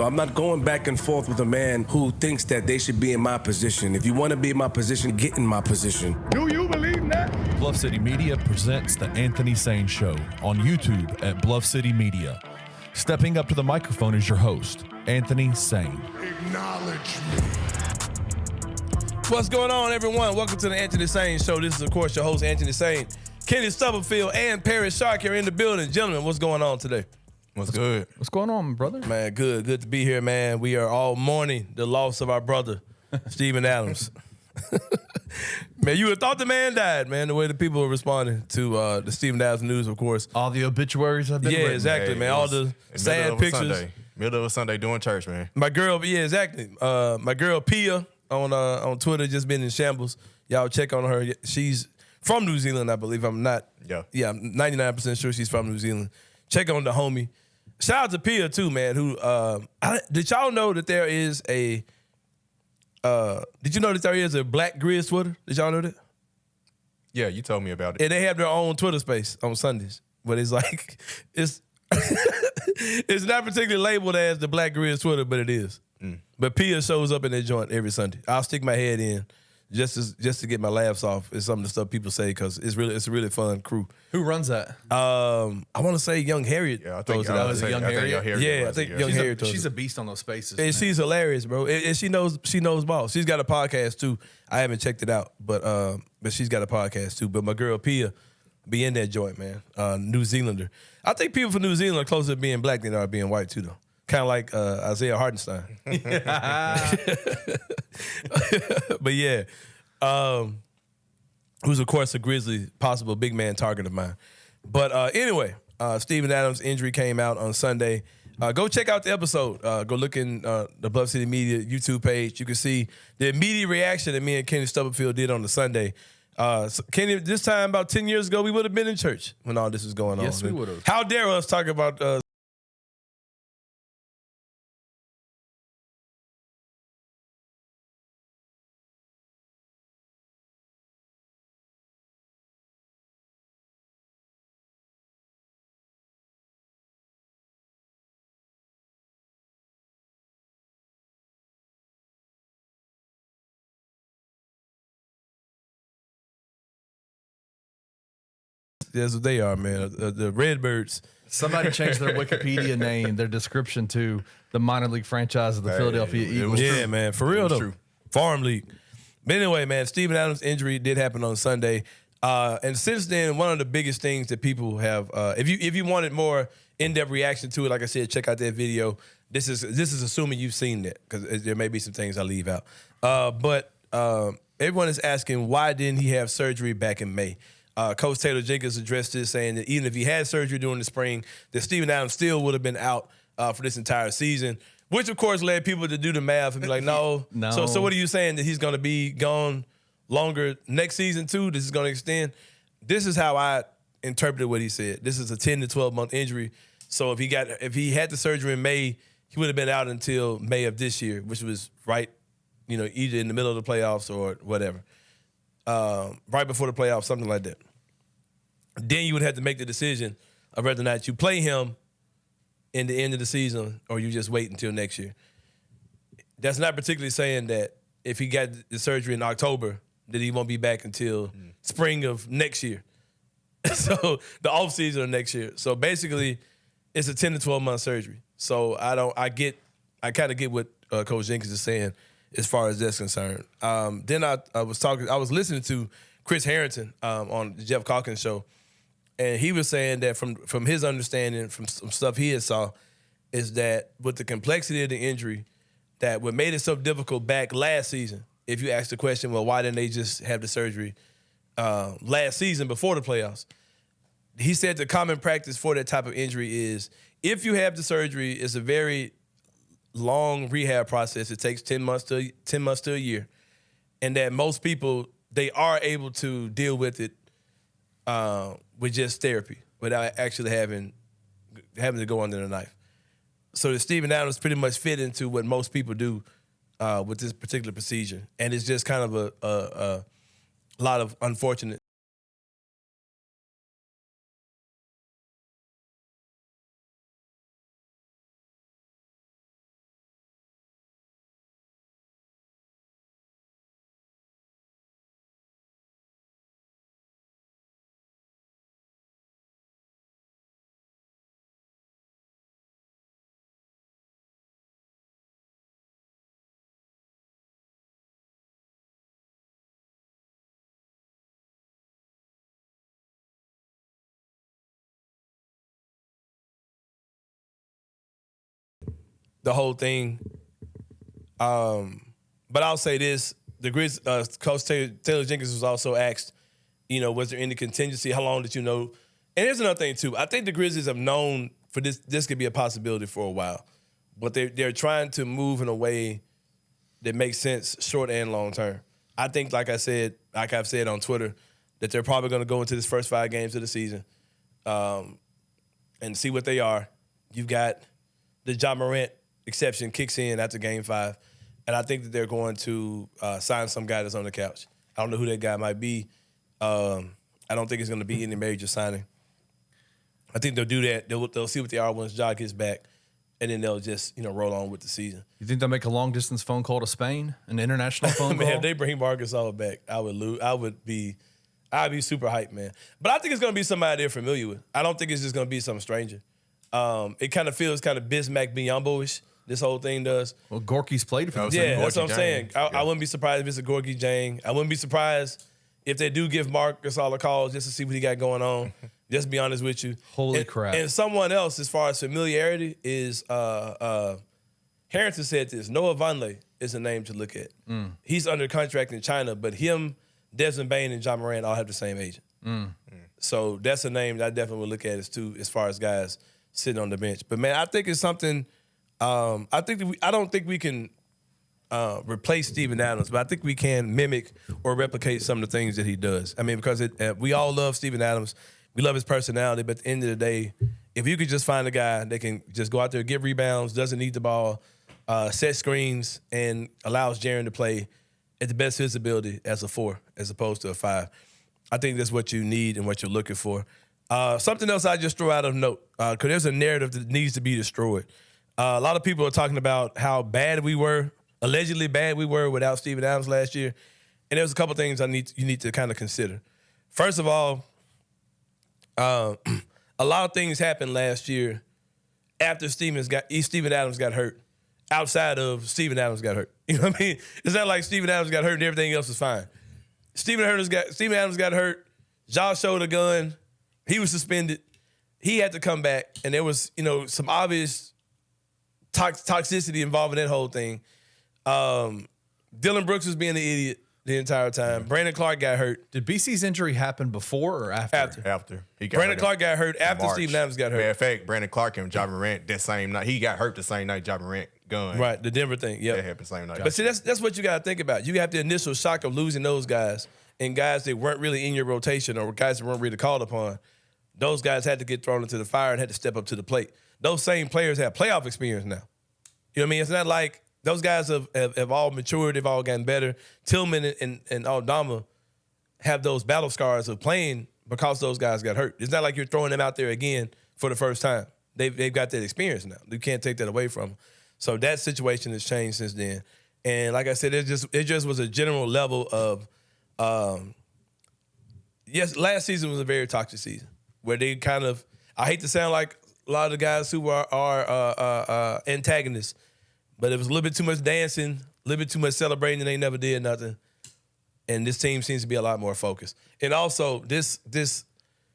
I'm not going back and forth with a man who thinks that they should be in my position. If you want to be in my position, get in my position. Do you believe that? Bluff City Media presents the Anthony Sain Show on YouTube at Bluff City Media. Stepping up to the microphone is your host, Anthony Sain. Acknowledge me. What's going on, everyone? Welcome to the Anthony Sain Show. This is, of course, your host, Anthony Sain. Kenny Stubblefield and Perry Shark are in the building. Gentlemen, what's going on today? What's good? What's going on, brother? Man, good to be here, man. We are all mourning the loss of our brother, Steven Adams. Man, you would have thought the man died, man, the way the people are responding to the Steven Adams news, of course. All the obituaries have been written. Exactly, man. All the sad pictures. Middle of a Sunday doing church, man. My girl, exactly. My girl Pia on Twitter just been in shambles. Y'all check on her. She's from New Zealand, I believe. I'm not. Yeah, I'm 99% sure she's from New Zealand. Check on the homie. Shout out to Pia too, man. Who did y'all know that there is a? Did you know that there is a Black Grizz Twitter? Did y'all know that? Yeah, you told me about it. And they have their own Twitter space on Sundays, but it's like it's it's not particularly labeled as the Black Grizz Twitter, but it is. But Pia shows up in their joint every Sunday. I'll stick my head in just to get my laughs off. It's some of the stuff people say because it's a really fun crew. Who runs that? I want to say Young Harriet. Yeah, I think Young Harriet. Yeah, I think Young Harriet. She's a beast on those spaces. And she's hilarious, bro. And she knows ball. She's got a podcast too. I haven't checked it out, but she's got a podcast too. But my girl Pia be in that joint, man. New Zealander. I think people from New Zealand are closer to being black than they are being white too, though. Kind of like Isaiah Hartenstein. But yeah, who's of course a Grizzly, possible big man target of mine. But anyway, Steven Adams' injury came out on Sunday. Go check out the episode. Go look in the Bluff City Media YouTube page. You can see the immediate reaction that me and Kenny Stubblefield did on the Sunday. So Kenny, this time about 10 years ago, we would have been in church when all this was going on. Yes, we would have. How dare us talk about that's what they are, man. The Redbirds. Somebody changed their Wikipedia name, their description to the minor league franchise of the Philadelphia Eagles. Yeah, man. For real, though. True. Farm League. But anyway, man, Steven Adams' injury did happen on Sunday. And since then, one of the biggest things that people have, if you wanted more in-depth reaction to it, like I said, check out that video. This is assuming you've seen that, because there may be some things I leave out. But everyone is asking, why didn't he have surgery back in May? Coach Taylor Jenkins addressed this, saying that even if he had surgery during the spring, that Steven Adams still would have been out for this entire season, which, of course, led people to do the math and be like, no. So what are you saying, that he's going to be gone longer next season, too? This is going to extend? This is how I interpreted what he said. This is a 10 to 12-month injury. So if he had the surgery in May, he would have been out until May of this year, which was right, either in the middle of the playoffs or whatever. Right before the playoffs, something like that. Then you would have to make the decision of whether or not you play him in the end of the season or you just wait until next year. That's not particularly saying that if he got the surgery in October, that he won't be back until spring of next year. So the offseason of next year. So basically, it's a 10 to 12-month surgery. So I kind of get what Coach Jenkins is saying as far as that's concerned. Then I was listening to Chris Harrington on the Jeff Calkins show, and he was saying that from his understanding, from some stuff he had saw, is that with the complexity of the injury, that what made it so difficult back last season, if you ask the question, well, why didn't they just have the surgery last season before the playoffs? He said the common practice for that type of injury is if you have the surgery, it's a very long rehab process. It takes 10 months to a year, and that most people, they are able to deal with it with just therapy without actually having to go under the knife. So the Steven Adams pretty much fit into what most people do with this particular procedure, and it's just kind of a lot of unfortunate the whole thing. But I'll say this: the Grizz coach Taylor Jenkins was also asked, was there any contingency? How long did you know? And here's another thing too. I think the Grizzlies have known for this. This could be a possibility for a while, but they're trying to move in a way that makes sense short and long term. I think, like I've said on Twitter, that they're probably going to go into this first 5 games of the season and see what they are. You've got the Ja Morant exception kicks in after Game 5, and I think that they're going to sign some guy that's on the couch. I don't know who that guy might be. I don't think it's going to be any major signing. I think they'll do that. They'll see what they are once Ja gets back, and then they'll just roll on with the season. You think they'll make a long distance phone call to Spain, an international phone call? Man, if they bring Marcus All back, I'd be super hyped, man. But I think it's going to be somebody they're familiar with. I don't think it's just going to be some stranger. It kind of feels kind of Bismack Biyombo-ish. This whole thing does. Well, Gorky's played for them. Yeah, that's what I'm saying. I wouldn't be surprised if it's a Gorky Jang. I wouldn't be surprised if they do give Marcus All a call just to see what he got going on. Just to be honest with you. Holy crap. And someone else, as far as familiarity, is Harrington said this. Noah Vonleh is a name to look at. He's under contract in China, but him, Desmond Bain, and Ja Morant all have the same agent. So that's a name that I definitely would look at as far as guys sitting on the bench. But, man, I think it's something I don't think we can replace Steven Adams, but I think we can mimic or replicate some of the things that he does. I mean, because we all love Steven Adams. We love his personality, but at the end of the day, if you could just find a guy that can just go out there, get rebounds, doesn't need the ball, set screens, and allows Jaren to play at the best visibility as a 4 as opposed to a 5, I think that's what you need and what you're looking for. Something else I just throw out of note, because there's a narrative that needs to be destroyed. A lot of people are talking about how bad we were, allegedly bad we were without Steven Adams last year. And there's a couple things you need to kind of consider. First of all, a lot of things happened last year after Steven Adams got hurt, outside of Steven Adams got hurt. You know what I mean? It's not like Steven Adams got hurt and everything else is fine. Steven Adams got hurt. Ja showed a gun. He was suspended. He had to come back, and there was some obvious toxicity involved in that whole thing. Dylan Brooks was being an idiot the entire time. Brandon Clark got hurt. Did BC's injury happen before or after? After. Brandon Clark got hurt after Steven Adams got hurt. Matter of fact, Brandon Clark and Ja Morant that same night. He got hurt the same night Ja Morant gun. Right, the Denver thing. Yeah, that happened the same night. But see, that's what you got to think about. You have the initial shock of losing those guys and guys that weren't really in your rotation or guys that weren't really called upon. Those guys had to get thrown into the fire and had to step up to the plate. Those same players have playoff experience now. You know what I mean? It's not like those guys have all matured. They've all gotten better. Tillman and Aldama have those battle scars of playing because those guys got hurt. It's not like you're throwing them out there again for the first time. They've got that experience now. You can't take that away from them. So that situation has changed since then. And like I said, it just was a general level of yes, last season was a very toxic season where they kind of, I hate to sound like a lot of the guys who are antagonists, but it was a little bit too much dancing, a little bit too much celebrating, and they never did nothing. And this team seems to be a lot more focused. And also, this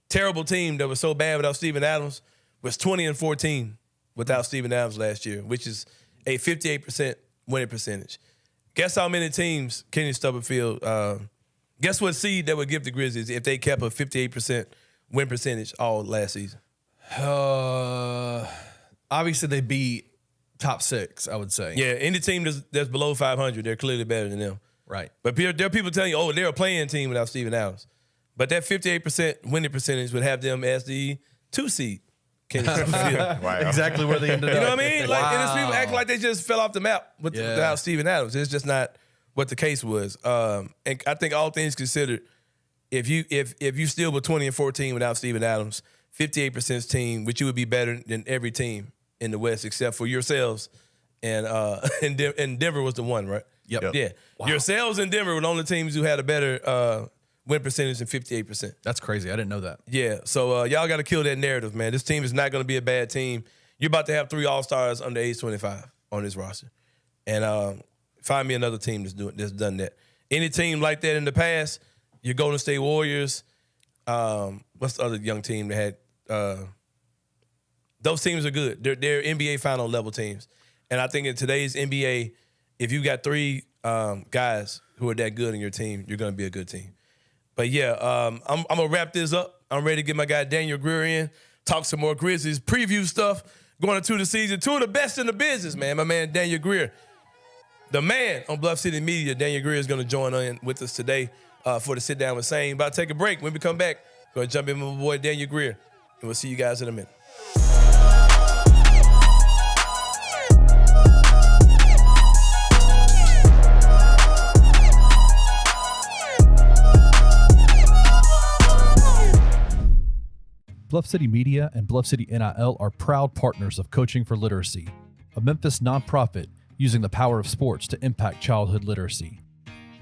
terrible team that was so bad without Steven Adams was 20-14 without Steven Adams last year, which is a 58% winning percentage. Guess how many teams Kenny Stubblefield, guess what seed that would give the Grizzlies if they kept a 58% win percentage all last season? Obviously, they beat top 6, I would say. Yeah, any team that's below 500, they're clearly better than them. Right. But there are people telling you, they're a playing team without Steven Adams. But that 58% winning percentage would have them as the 2 seed. Wow. Exactly where they ended up. You know what I mean? Like, and it's people act like they just fell off the map without Steven Adams. It's just not what the case was. And I think all things considered, if you still were 20-14 without Steven Adams, 58% team, which you would be better than every team in the West except for yourselves, and Denver was the one, right? Yep. Yeah. Wow. Yourselves and Denver were the only teams who had a better win percentage than 58%. That's crazy. I didn't know that. Yeah. So y'all got to kill that narrative, man. This team is not going to be a bad team. You're about to have 3 All-Stars under age 25 on this roster. And find me another team that's done that. Any team like that in the past, your Golden State Warriors, what's the other young team that had those teams are good. They're NBA final level teams. And I think in today's NBA, if you got 3 guys who are that good in your team, you're going to be a good team. But yeah, I'm going to wrap this up. I'm ready to get my guy Daniel Greer in, talk some more Grizzlies, preview stuff going into the season. 2 of the best in the business, man. My man Daniel Greer. The man on Bluff City Media, Daniel Greer, is going to join in with us today for the Sit Down with Sain. About to take a break. When we come back, we're going to jump in with my boy Daniel Greer, and we'll see you guys in a minute. Bluff City Media and Bluff City NIL are proud partners of Coaching for Literacy, a Memphis nonprofit using the power of sports to impact childhood literacy.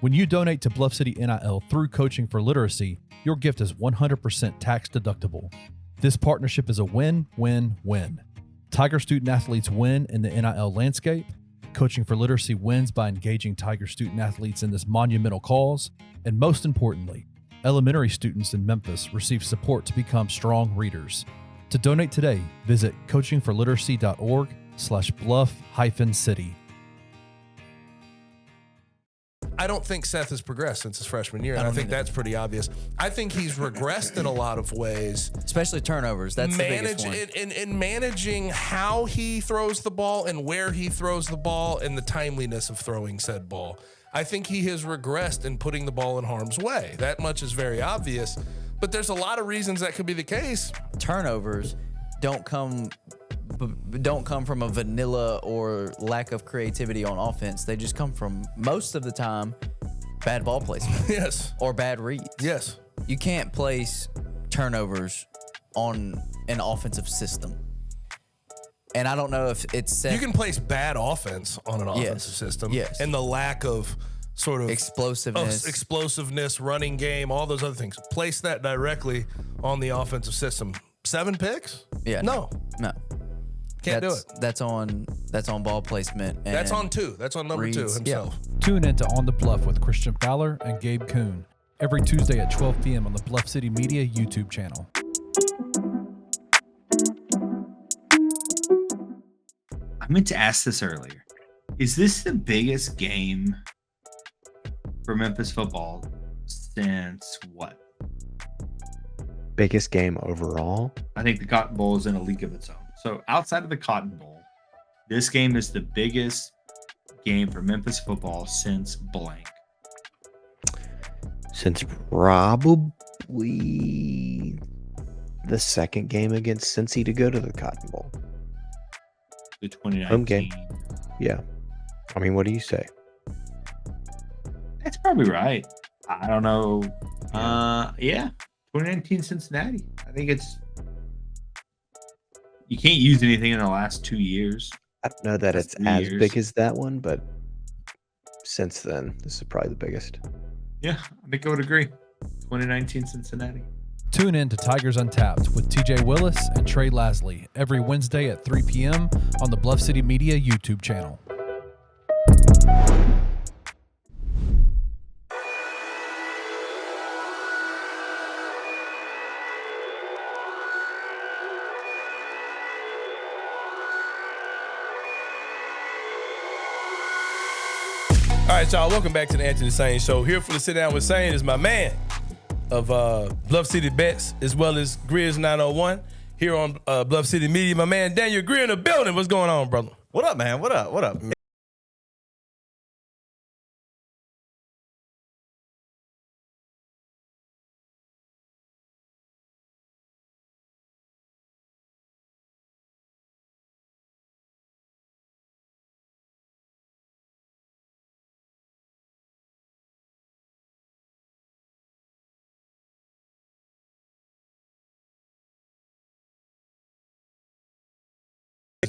When you donate to Bluff City NIL through Coaching for Literacy, your gift is 100% tax deductible. This partnership is a win-win-win. Tiger student athletes win in the NIL landscape, Coaching for Literacy wins by engaging Tiger student athletes in this monumental cause, and most importantly, elementary students in Memphis receive support to become strong readers. To donate today, visit coachingforliteracy.org/bluff-city. I don't think Seth has progressed since his freshman year, and I think that's pretty obvious. I think he's regressed in a lot of ways. Especially turnovers. That's the biggest one. In managing how he throws the ball and where he throws the ball and the timeliness of throwing said ball. I think he has regressed in putting the ball in harm's way. That much is very obvious, but there's a lot of reasons that could be the case. Turnovers don't come from a vanilla or lack of creativity on offense. They just come from, most of the time, bad ball placement. Yes. Or bad reads. Yes. You can't place turnovers on an offensive system. And I don't know if it's You can place bad offense on an offensive system. Yes. And the lack of sort of explosiveness, running game, all those other things. Place that directly on the offensive system. 7 picks? Yeah. No. Can't do it. That's on ball placement. And That's on 2. That's on number 2 reads. himself. Tune in to On the Bluff with Christian Fowler and Gabe Kuhn every Tuesday at 12 p.m. on the Bluff City Media YouTube channel. I meant to ask this earlier. Is this the biggest game for Memphis football since what? Biggest game overall? I think the Cotton Bowl is in a league of its own. So outside of the Cotton Bowl, this game is the biggest game for Memphis football since blank. Since probably the second game against Cincy to go to the Cotton Bowl. The 2019. Home game. Yeah. I mean, what do you say? That's probably right. I don't know. Yeah. 2019 Cincinnati. I think it's... You can't use anything in the last 2 years. I don't know that it's as big as that one, but since then, this is probably the biggest. Yeah, I think I would agree. 2019 Cincinnati. Tune in to Tigers Untapped with TJ Willis and Trey Lasley every Wednesday at 3 p.m. on the Bluff City Media YouTube channel. All right, y'all, welcome back to the Anthony Sain Show. Here for the Sit Down with Sain is my man of Bluff City Bets, as well as Grizz 901 here on Bluff City Media. My man Daniel Greer in the building. What's going on, brother? What up, man? What up? What up?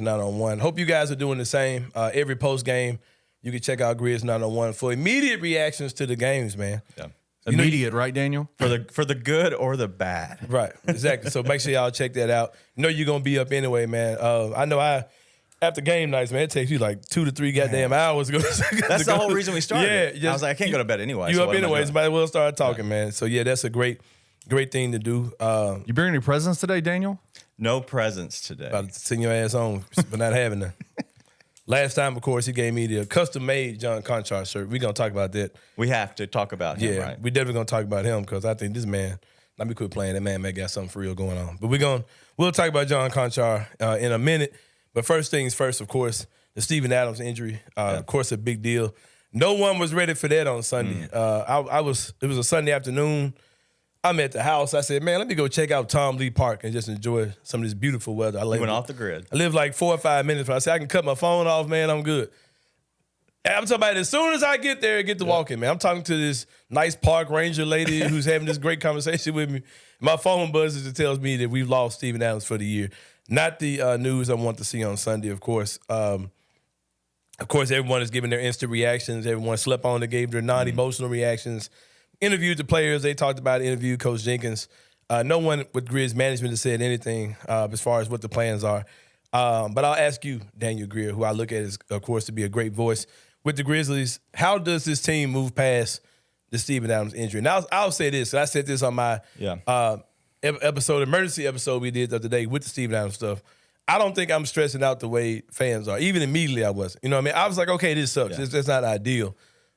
Not on one. Hope you guys are doing the same. Every post game, you can check out Grizz 901 for immediate reactions to the games, man. Yeah. Immediate, right, Daniel? For the good or the bad. Right, exactly. So make sure y'all check that out. Know you're gonna be up anyway, man. I know after game nights, man, it takes you like 2 to 3 goddamn hours. That's the whole reason we started. Yeah, I was like, I can't go to bed anyway. You so up what am I anyways? doing? Might as well start talking, man. So yeah, that's a great thing to do. You bring any presents today, Daniel? No presents today. About to send your ass home for not having them. Last time, of course, he gave me the custom-made John Conchar shirt. We're going to talk about that. We have to talk about him, Yeah, right? we definitely going to talk about him because I think this man, let me quit playing. That man may got something for real going on. But we'll talk about John Conchar in a minute. But first things first, of course, the Steven Adams injury, of course, a big deal. No one was ready for that on Sunday. It was a Sunday afternoon. I'm at the house. I said, man, let me go check out Tom Lee Park and just enjoy some of this beautiful weather. You went off the grid. I live like 4 or 5 minutes. But I said, I can cut my phone off, man. I'm good. And I'm talking about as soon as I get there and get to walking, man. I'm talking to this nice park ranger lady who's having this great conversation with me. My phone buzzes and tells me that we've lost Steven Adams for the year. Not the news I want to see on Sunday, of course. Of course, everyone is giving their instant reactions. Everyone slept on it, gave their non-emotional reactions. Interviewed the players. They talked about it, interviewed Coach Jenkins. No one with Grizz management has said anything as far as what the plans are. But I'll ask you, Daniel Greer, who I look at as, of course, to be a great voice with the Grizzlies. How does this team move past the Steven Adams injury? Now, I'll say this. I said this on my emergency episode we did the other day with the Steven Adams stuff. I don't think I'm stressing out the way fans are. Even immediately I wasn't. You know what I mean? I was like, okay, this sucks. Yeah. It's not ideal.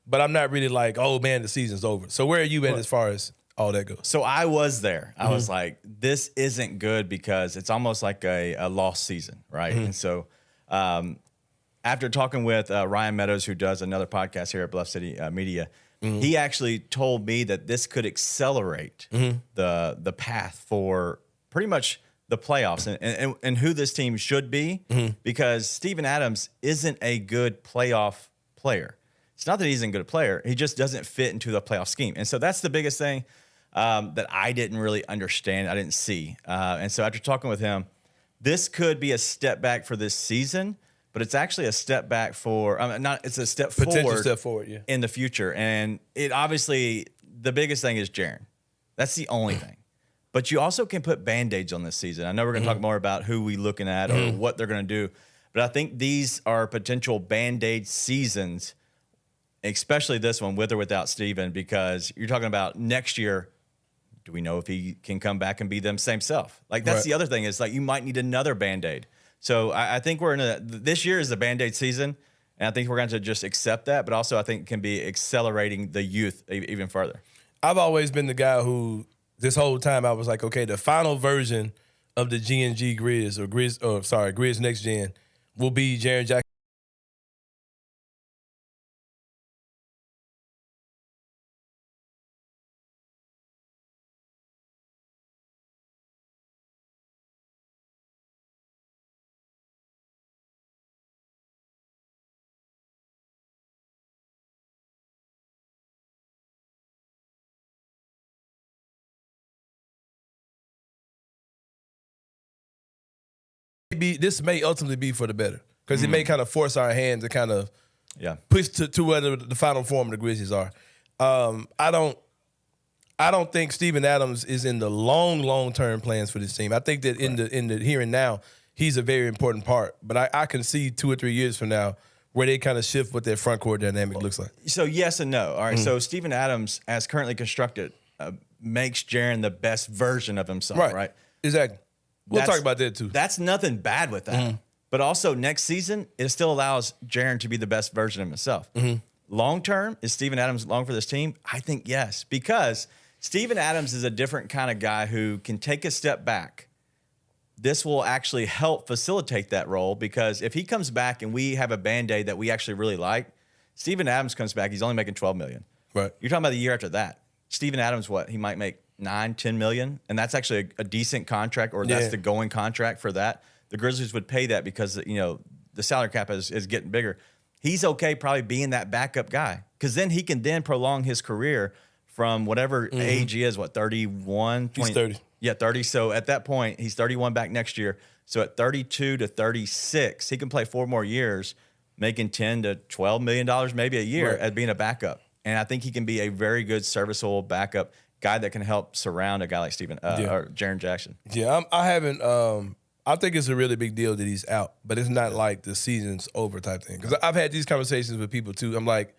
But I'm not really like, oh, man, the season's over. So where are you at as far as all that goes? So I was there. I was like, this isn't good because it's almost like a lost season, right? And so after talking with Ryan Meadows, who does another podcast here at Bluff City Media, he actually told me that this could accelerate the path for pretty much the playoffs and who this team should be because Steven Adams isn't a good playoff player. It's not that he isn't a good player. He just doesn't fit into the playoff scheme. And so that's the biggest thing that I didn't really understand. I didn't see. And so after talking with him, this could be a step back for this season, but it's actually a step back for it's a step forward in the future. And it obviously, the biggest thing is Jaren. That's the only thing. But you also can put Band-Aids on this season. I know we're going to talk more about who we looking at or what they're going to do. But I think these are potential Band-Aid seasons, especially this one with or without Steven, because you're talking about next year, do we know if he can come back and be them same self? Like, that's the other thing is, like, you might need another Band-Aid. So I think we're this year is the Band-Aid season, and I think we're going to just accept that, but also I think it can be accelerating the youth even further. I've always been the guy who, this whole time, I was like, okay, the final version of the G&G Grizz, Grizz Next Gen, will be Jaren Jackson. This may ultimately be for the better because it may kind of force our hand to kind of push to whether the final form of the Grizzlies are. I don't think Steven Adams is in the long-term plans for this team. I think that in the here and now, he's a very important part. But I can see 2 or 3 years from now where they kind of shift what their front court dynamic looks like. So yes and no. All right. So Steven Adams, as currently constructed, makes Jaren the best version of himself. Right. Exactly. We'll talk about that too. That's nothing bad with that. But also next season, it still allows Jaren to be the best version of himself. Long term, is Steven Adams long for this team? I think yes, because Steven Adams is a different kind of guy who can take a step back. This will actually help facilitate that role because if he comes back and we have a Band-Aid that we actually really like, Steven Adams comes back, he's only making $12 million. Right. You're talking about the year after that. Steven Adams, what? He might make $9-10 million, and that's actually a decent contract, or that's the going contract for that. The Grizzlies would pay that because the salary cap is getting bigger. He's okay probably being that backup guy because then he can then prolong his career from whatever age he is. What, 31? 20? He's 30. Yeah, 30. So at that point, he's 31 back next year. So at 32 to 36, he can play 4 more years, making $10 to $12 million maybe a year at being a backup. And I think he can be a very good serviceable backup guy that can help surround a guy like Steven or Jaren Jackson. Yeah, I haven't. I think it's a really big deal that he's out, but it's not like the season's over type thing. Because I've had these conversations with people too. I'm like,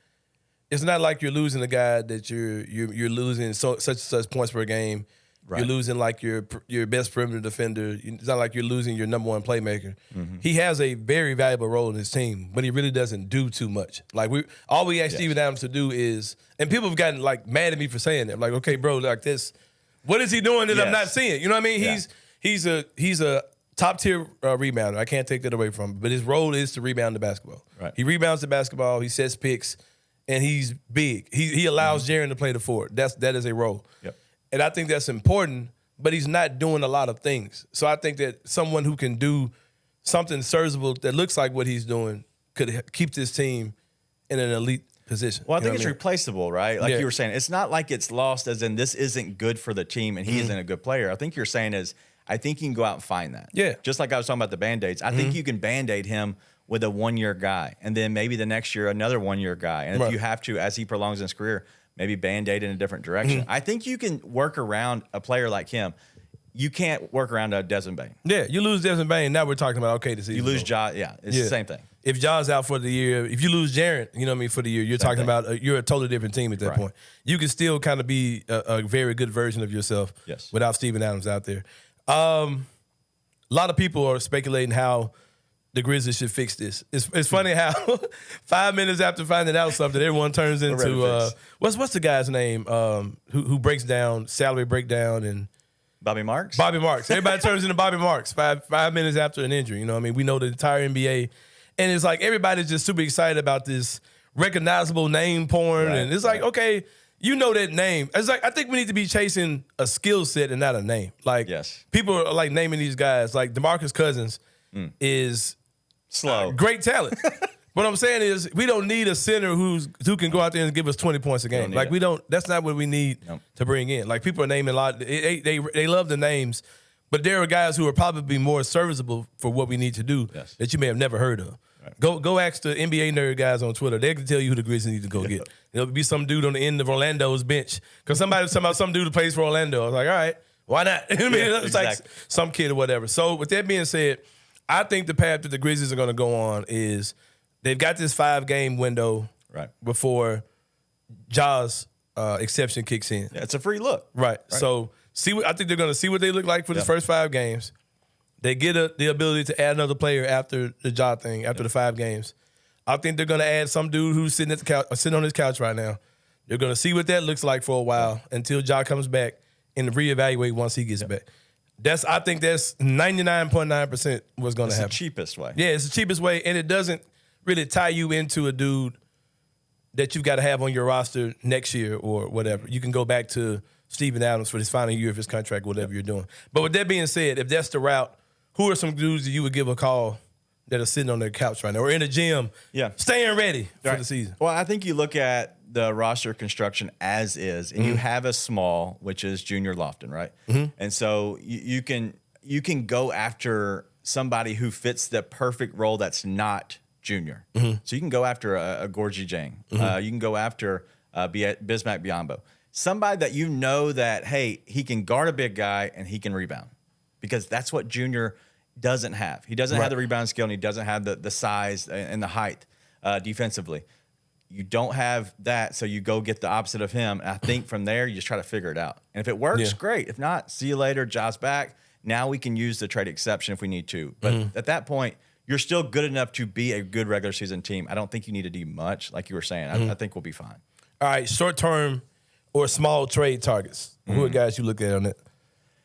it's not like you're losing a guy that you're losing such and such points per game. You're losing like your best perimeter defender. It's not like you're losing your number one playmaker. He has a very valuable role in his team, but he really doesn't do too much. Like all we ask Steven Adams to do is, and people have gotten like mad at me for saying that. I'm like, okay, bro, like this, what is he doing that I'm not seeing? You know what I mean? He's a top tier rebounder. I can't take that away from him. But his role is to rebound the basketball. Right. He rebounds the basketball. He sets picks, and he's big. He allows Jaren to play the forward. That is a role. Yep. And I think that's important, but he's not doing a lot of things. So I think that someone who can do something serviceable that looks like what he's doing could keep this team in an elite position. Well, I think it's replaceable, right? Like you were saying, it's not like it's lost as in this isn't good for the team and he isn't a good player. I think you're saying is I think you can go out and find that. Yeah. Just like I was talking about the Band-Aids. I think you can Band-Aid him with a 1-year guy and then maybe the next year another 1-year guy. And if you have to, as he prolongs his career, maybe Band-Aid in a different direction. I think you can work around a player like him. You can't work around a Desmond Bane. Yeah, you lose Desmond Bane, now we're talking about, okay, the season. You lose Ja, it's the same thing. If Ja's out for the year, if you lose Jaren, you know what I mean, for the year, you're talking about you're a totally different team at that point. You can still kind of be a very good version of yourself without Steven Adams out there. A lot of people are speculating how the Grizzlies should fix this. It's funny how 5 minutes after finding out something, everyone turns into what's the guy's name who breaks down salary breakdown and Bobby Marks. Bobby Marks. Everybody turns into Bobby Marks 5 minutes after an injury. You know what I mean? We know the entire NBA, and it's like everybody's just super excited about this recognizable name porn, and it's like okay. You know that name. It's like I think we need to be chasing a skill set and not a name. Like people are like naming these guys. Like DeMarcus Cousins is slow, great talent. What I'm saying is we don't need a center who can go out there and give us 20 points a game. Like we don't. That's not what we need to bring in. Like people are naming a lot. They love the names, but there are guys who are probably more serviceable for what we need to do that you may have never heard of. Go ask the NBA nerd guys on Twitter. They can tell you who the Grizzlies need to go get. It'll be some dude on the end of Orlando's bench. Because somebody was talking about some dude who plays for Orlando. I was like, all right, why not? I mean, it's like some kid or whatever. So with that being said, I think the path that the Grizzlies are going to go on is they've got this 5-game window before Ja's exception kicks in. Yeah, it's a free look. Right. So I think they're going to see what they look like for the first 5 games. They get the ability to add another player after the Ja thing, after the 5 games. I think they're going to add some dude who's sitting at the couch, sitting on his couch right now. They're going to see what that looks like for a while until Ja comes back and reevaluate once he gets back. I think that's 99.9% what's going to happen. It's the cheapest way. Yeah, it's the cheapest way, and it doesn't really tie you into a dude that you've got to have on your roster next year or whatever. You can go back to Steven Adams for his final year of his contract, whatever you're doing. But with that being said, if that's the route, who are some dudes that you would give a call that are sitting on their couch right now or in the gym staying ready for the season? Well, I think you look at the roster construction as is, and you have a small, which is Junior Lofton, right? And so you can go after somebody who fits the perfect role that's not Junior. So you can go after a Gorgie Jang. You can go after Bismack Biyombo. Somebody that you know that, hey, he can guard a big guy and he can rebound. Because that's what Junior doesn't have. He doesn't have the rebound skill and he doesn't have the size and the height defensively. You don't have that, so you go get the opposite of him. And I think from there, you just try to figure it out. And if it works, great. If not, see you later. Ja's back. Now we can use the trade exception if we need to. But at that point, you're still good enough to be a good regular season team. I don't think you need to do much, like you were saying. I think we'll be fine. All right, short-term or small trade targets. Who are guys you look at on it?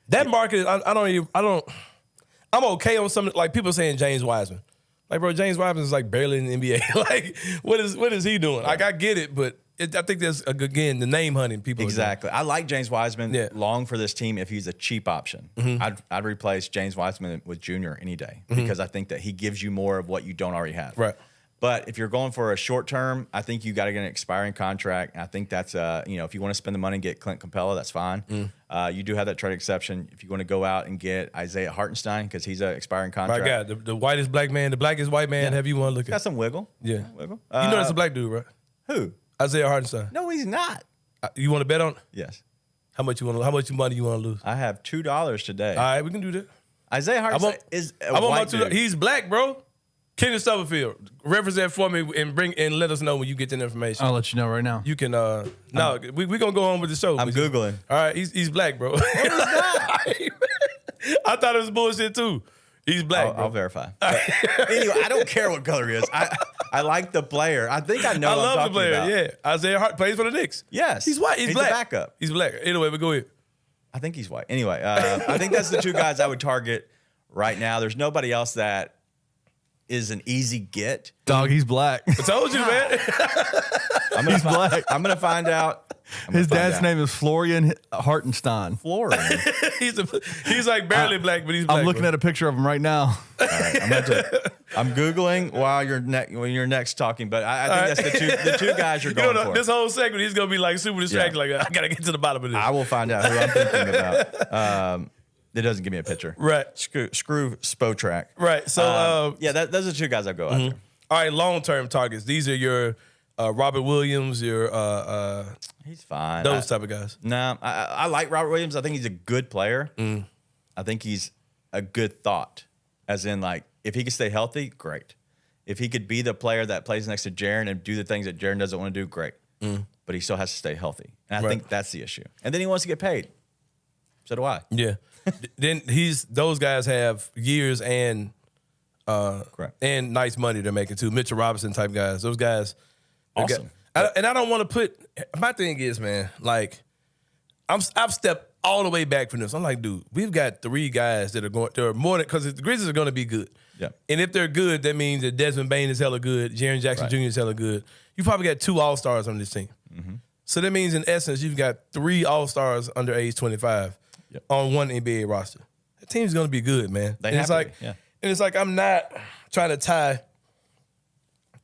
That market, I'm okay on some, like people saying James Wiseman. Like, bro, James Wiseman is like barely in the NBA. Like, what is he doing? Like, I get it, but I think there's, again, the name hunting people. Exactly. I like James Wiseman long for this team if he's a cheap option. I'd replace James Wiseman with Junior any day because I think that he gives you more of what you don't already have. Right. But if you're going for a short term, I think you got to get an expiring contract. I think that's if you want to spend the money and get Clint Capella, that's fine. You do have that trade exception. If you want to go out and get Isaiah Hartenstein because he's an expiring contract. My God, the whitest black man, the blackest white man. Have you want to look at? Got some wiggle. Yeah, wiggle. You know that's a black dude, right? Who? Isaiah Hartenstein. No, he's not. You want to bet on? Yes. How much money you want to lose? I have $2 today. All right, we can do that. Isaiah Hartenstein is a white dude. He's black, bro. Kenny Stubblefield, represent for me and let us know when you get that information. I'll let you know right now. You can no, we gonna go on with the show. I'm Googling. All right, he's black, bro. I thought it was bullshit too. He's black. I'll verify. But anyway, I don't care what color he is. I like the player. I think I know. I what love I'm the player. about. Yeah, Isaiah Hart plays for the Knicks. Yes, he's white. He's black. a backup. He's black. Anyway, but go ahead. I think he's white. Anyway, I think that's the two guys I would target right now. There's nobody else that is an easy get. Dog, he's black. I told you, man. He's black. I'm gonna find out. His dad's name is Florian Hartenstein. Florian. he's like barely black, but he's black. I'm looking at a picture of him right now. All right, I'm Googling while you're next talking, but I think that's the two guys you're going for. This whole segment, he's gonna be like super distracted. Like, I gotta get to the bottom of this. I will find out who I'm thinking about. It doesn't give me a picture. Right. Screw Spotrac. Right. So those are the two guys I'd go after. All right, long-term targets. These are your Robert Williams, your he's fine. Those type of guys. No, I like Robert Williams. I think he's a good player. I think he's a good thought. As in, like, if he could stay healthy, great. If he could be the player that plays next to Jaren and do the things that Jaren doesn't want to do, great. But he still has to stay healthy. And I think that's the issue. And then he wants to get paid. So do I. Yeah. Then those guys have years and nice money they're making too. Mitchell Robinson type guys. Those guys. Awesome. And I don't want to put. My thing is, man, like I've stepped all the way back from this. I'm like, dude, we've got 3 guys that are going. They're more than because the Grizzlies are going to be good. Yeah. And if they're good, that means that Desmond Bane is hella good. Jaren Jackson Jr. is hella good. You probably got 2 All-Stars on this team. So that means in essence you've got 3 All-Stars under age 25 on one NBA roster. That team's going to be good, man. And it's like I'm not trying to tie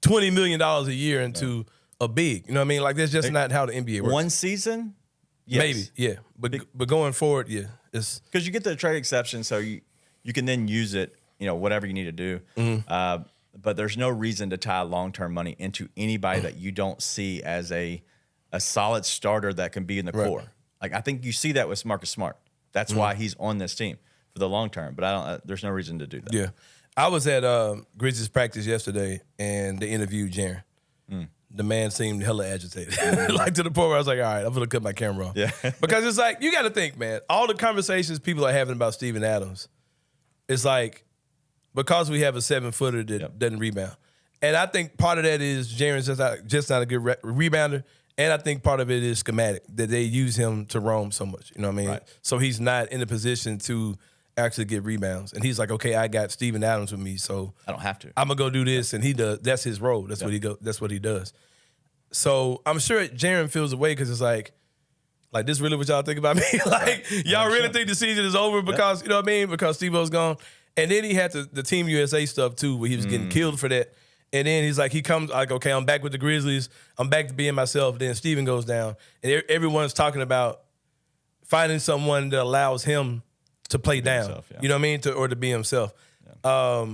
$20 million a year into a big. You know what I mean? Like that's just not how the NBA works. One season? Yes. Maybe, yeah. But going forward, yeah. It's because you get the trade exception, so you can then use it, whatever you need to do. But there's no reason to tie long-term money into anybody that you don't see as a solid starter that can be in the core. Like I think you see that with Marcus Smart. That's why he's on this team for the long term. But I don't. There's no reason to do that. Yeah, I was at Grizz's practice yesterday, and they interviewed Jaren. The man seemed hella agitated, like to the point where I was like, "All right, I'm gonna cut my camera off." Yeah, because it's like you got to think, man. All the conversations people are having about Steven Adams, it's like because we have a 7-footer that doesn't rebound, and I think part of that is Jaren's just not a good rebounder. And I think part of it is schematic, that they use him to roam so much. You know what I mean? Right. So he's not in a position to actually get rebounds. And he's like, okay, I got Steven Adams with me, so I don't have to. I'm going to go do this. And he does. That's his role. That's what he does. So I'm sure Jaren feels away because it's like this really what y'all think about me? Y'all really think the season is over because, you know what I mean? Because Steve-O's gone. And then he had the Team USA stuff too, where he was getting killed for that. And then he's like, he comes like, okay, I'm back with the Grizzlies. I'm back to being myself. Then Steven goes down. And everyone's talking about finding someone that allows him to play down. Himself, you know what I mean? To be himself. Yeah.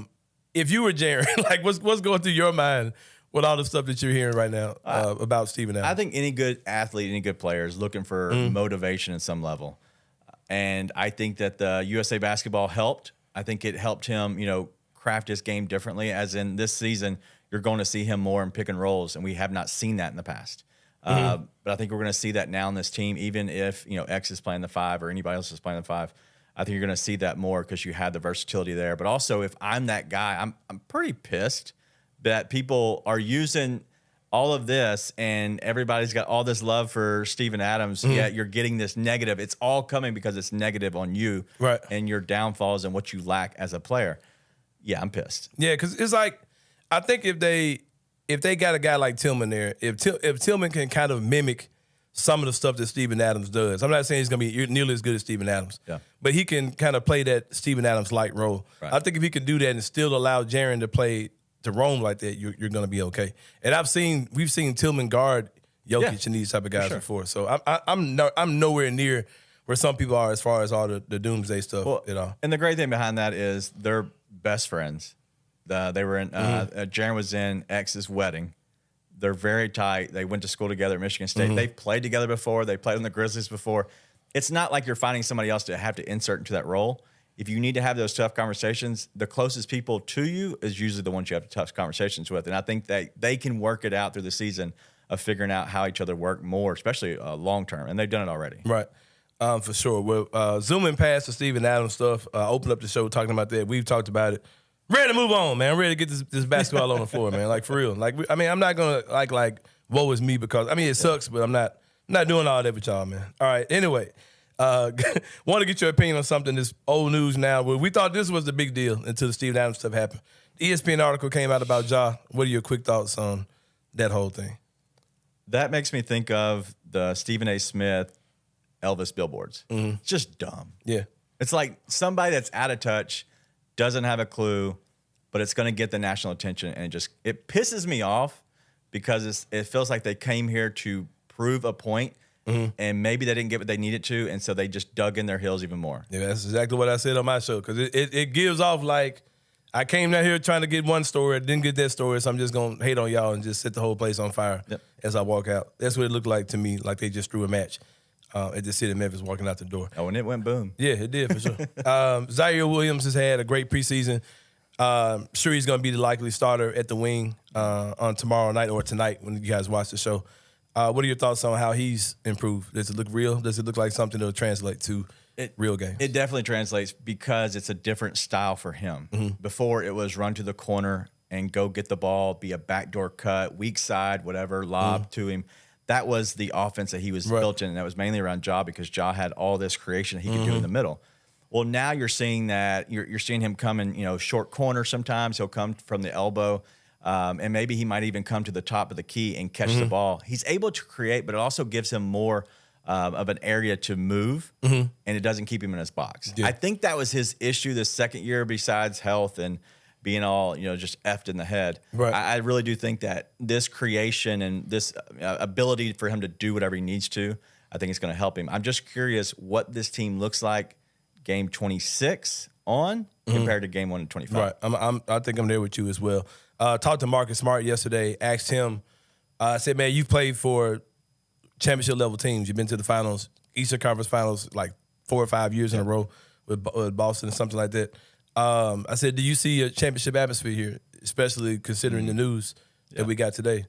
If you were Jaren, like what's going through your mind with all the stuff that you're hearing right now about Steven Adams? I think any good athlete, any good player is looking for motivation at some level. And I think that the USA basketball helped. I think it helped him, craft his game differently, as in this season you're going to see him more in pick and rolls, and we have not seen that in the past. But I think we're going to see that now in this team, even if X is playing the 5 or anybody else is playing the 5. I think you're going to see that more because you have the versatility there. But also, if I'm that guy, I'm pretty pissed that people are using all of this and everybody's got all this love for Steven Adams, yet you're getting this negative. It's all coming because it's negative on you and your downfalls and what you lack as a player. Yeah, I'm pissed. Yeah, because it's like, I think if they got a guy like Tillman there, if Tillman can kind of mimic some of the stuff that Steven Adams does, I'm not saying he's going to be nearly as good as Steven Adams, but he can kind of play that Steven Adams-like role. Right. I think if he can do that and still allow Jaren to roam like that, you're going to be okay. And we've seen Tillman guard Jokic and these type of guys before, so I'm nowhere near where some people are as far as all the doomsday stuff at all. And the great thing behind that is they're best friends. They were in Jaren was in X's wedding. They're very tight. They went to school together at Michigan State. They've played together before. They played on the Grizzlies before. It's not like you're finding somebody else to have to insert into that role. if you need to have those tough conversations, the closest people to you is usually the ones you have the tough conversations with. And I think that they can work it out through the season of figuring out how each other work more, especially long term. And they've done it already. Right. For sure. Well, zooming past the Steven Adams stuff, open up the show talking about that. We've talked about it. Ready to move on, man. Ready to get this basketball on the floor, man. Like, for real. Like, I'm not going to like, woe is me because, it sucks, but I'm not doing all that with y'all, man. All right. Anyway. Want to get your opinion on something that's old news now. Well, we thought this was the big deal until the Steven Adams stuff happened. The ESPN article came out about Ja. What are your quick thoughts on that whole thing? That makes me think of the Stephen A. Smith Elvis billboards. Mm-hmm. It's just dumb. Yeah. It's like somebody that's out of touch, doesn't have a clue, but it's going to get the national attention. And it pisses me off because it feels like they came here to prove a point. Mm-hmm. And maybe they didn't get what they needed to, and so they just dug in their heels even more. Yeah, that's exactly what I said on my show, because it gives off like I came down here trying to get one story, didn't get that story, so I'm just going to hate on y'all and just set the whole place on fire as I walk out. That's what it looked like to me, like they just threw a match at the city of Memphis walking out the door. Oh, and it went boom. Yeah, it did, for sure. Zaire Williams has had a great preseason. Sure, he's going to be the likely starter at the wing on tomorrow night or tonight when you guys watch the show. What are your thoughts on how he's improved? Does it look real? Does it look like something that'll translate to real games? It definitely translates because it's a different style for him. Mm-hmm. Before, it was run to the corner and go get the ball, be a backdoor cut, weak side, whatever, lob to him. That was the offense that he was built in, and that was mainly around Ja because Ja had all this creation that he could do in the middle. Well, now you're seeing that. You're seeing him come in, short corner sometimes. He'll come from the elbow. And maybe he might even come to the top of the key and catch the ball. He's able to create, but it also gives him more of an area to move, and it doesn't keep him in his box. Yeah. I think that was his issue this second year, besides health and being all, just effed in the head. Right. I really do think that this creation and this ability for him to do whatever he needs to, I think it's going to help him. I'm just curious what this team looks like game 26 on compared to game 1 and 25. Right. I think I'm there with you as well. Talked to Marcus Smart yesterday, asked him, I said, man, you've played for championship level teams. You've been to the finals, Eastern Conference finals, like 4 or 5 years in a row with Boston or something like that. I said, do you see a championship atmosphere here, especially considering the news that we got today?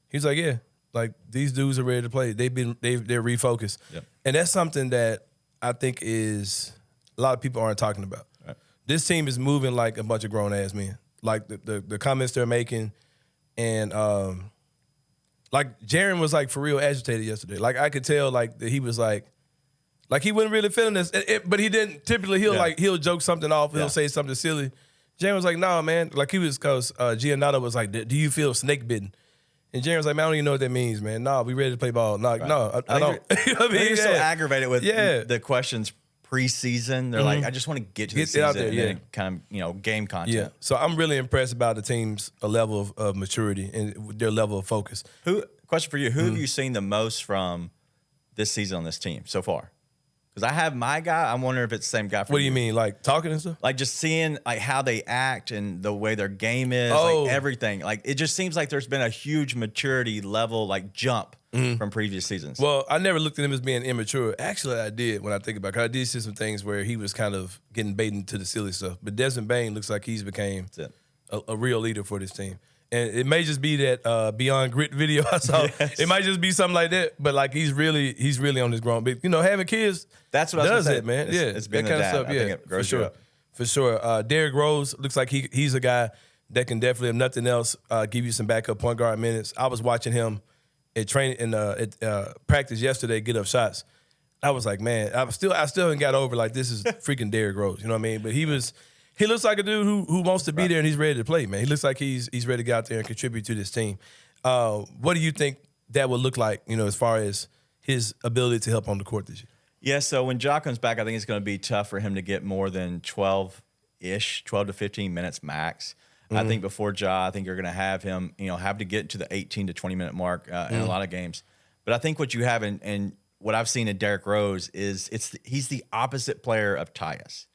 He's like, yeah, like these dudes are ready to play. They're refocused. Yep. And that's something that I think is a lot of people aren't talking about. Right. This team is moving like a bunch of grown-ass men. Like the comments they're making, and like Jaren was like for real agitated yesterday. Like I could tell like that he was like he wasn't really feeling this, but he didn't. Typically he'll joke something off, he'll say something silly. Jaren was like, nah, man. Like he was because Giannis was like, do you feel snake bitten? And Jaren was like, man, I don't even know what that means, man. Nah, we ready to play ball. Nah, no, I don't. You know what I mean? You're so aggravated with the questions. Preseason, they're like, I just want to get to the season out there, and then kind of game content. Yeah, so I'm really impressed about the team's level of maturity and their level of focus. Question for you: who have you seen the most from this season on this team so far? Because I have my guy. I'm wondering if it's the same guy. What do you mean, like talking and stuff? Like just seeing like how they act and the way their game is, like everything. Like it just seems like there's been a huge maturity level like jump from previous seasons. Well, I never looked at him as being immature. Actually, I did when I think about it. 'Cause I did see some things where he was kind of getting baited into the silly stuff. But Desmond Bane looks like he's became a real leader for this team. And it may just be that Beyond Grit video I saw. Yes. It might just be something like that. But like he's really on his grown. But having kids, that's what does I was it, man. It's been that kind of stuff. Yeah, for sure. For sure. Derrick Rose looks like he's a guy that can definitely, if nothing else, give you some backup point guard minutes. I was watching him at training at practice yesterday, get up shots. I was like, man, I still haven't got over like this is freaking Derrick Rose. You know what I mean? But he looks like a dude who wants to be there and he's ready to play, man. He looks like he's ready to get out there and contribute to this team. What do you think that would look like, as far as his ability to help on the court this year? Yeah, so when Ja comes back, I think it's going to be tough for him to get more than 12 to 15 minutes max. I think before Ja, I think you're going to have him, have to get to the 18 to 20 minute mark in a lot of games. But I think what you have and what I've seen in Derrick Rose is he's the opposite player of Tyus,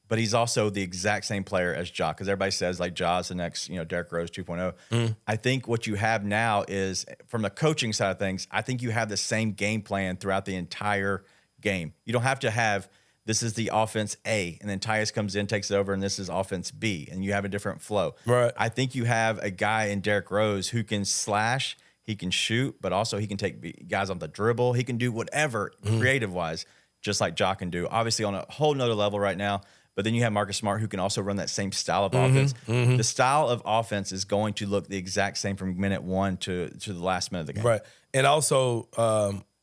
but he's also the exact same player as Ja because everybody says like Ja's the next, Derrick Rose 2.0. I think what you have now is from the coaching side of things, I think you have the same game plan throughout the entire game. You don't have to have this is the offense A, and then Tyus comes in, takes it over, and this is offense B, and you have a different flow. Right. I think you have a guy in Derrick Rose who can slash, he can shoot, but also he can take guys on the dribble. He can do whatever creative-wise, just like Ja can do. Obviously on a whole nother level right now, but then you have Marcus Smart who can also run that same style of offense. The style of offense is going to look the exact same from minute 1 to the last minute of the game. Right. And also,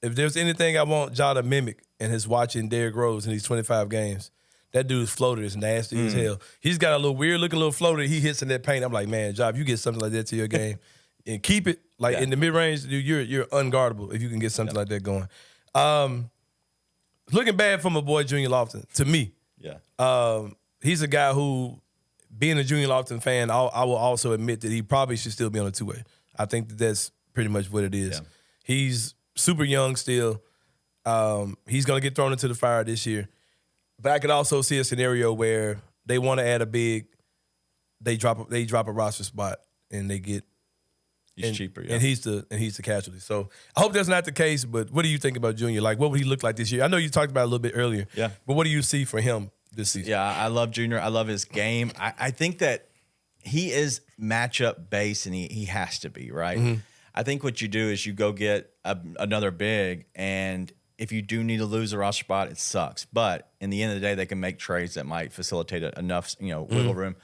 if there's anything I want Ja to mimic in his watching Derrick Rose in these 25 games, that dude's floater is nasty as hell. He's got a little weird-looking little floater he hits in that paint. I'm like, man, Ja, if you get something like that to your game and keep it, like in the mid-range, dude, you're unguardable if you can get something like that going. Looking bad for my boy Junior Lofton, to me. Yeah. He's a guy who, being a Junior Lofton fan, I will also admit that he probably should still be on a two-way. I think that's pretty much what it is. Yeah. He's super young still. He's going to get thrown into the fire this year. But I could also see a scenario where they want to add a big, they drop a roster spot and they get He's cheaper, yeah. And he's the casualty. So I hope that's not the case, but what do you think about Junior? Like, what would he look like this year? I know you talked about it a little bit earlier. Yeah. But what do you see for him this season? Yeah, I love Junior. I love his game. I think that he is matchup based, and he has to be, right? I think what you do is you go get another big, and if you do need to lose a roster spot, it sucks. But in the end of the day, they can make trades that might facilitate enough, wiggle room.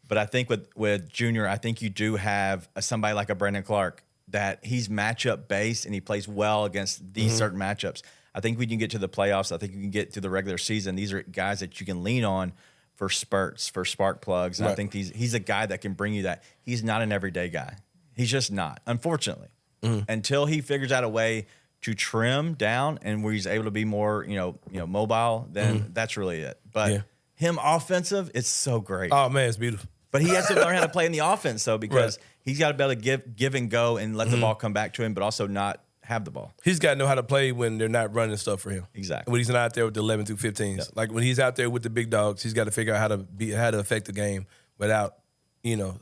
But I think with Junior, I think you do have somebody like a Brandon Clark that he's matchup based and he plays well against these certain matchups. I think when you get to the playoffs, I think you can get to the regular season. These are guys that you can lean on for spurts, for spark plugs. And I think he's a guy that can bring you that. He's not an everyday guy. He's just not, unfortunately. Until he figures out a way to trim down and where he's able to be more, mobile, then that's really it. But him offensive, it's so great. Oh, man, it's beautiful. But he has to learn how to play in the offense, though, because he's got to be able to give and go and let the ball come back to him, but also not have the ball. He's got to know how to play when they're not running stuff for him. Exactly. When he's not out there with the 11 through 15s. Yep. Like when he's out there with the big dogs, he's got to figure out how to affect the game without,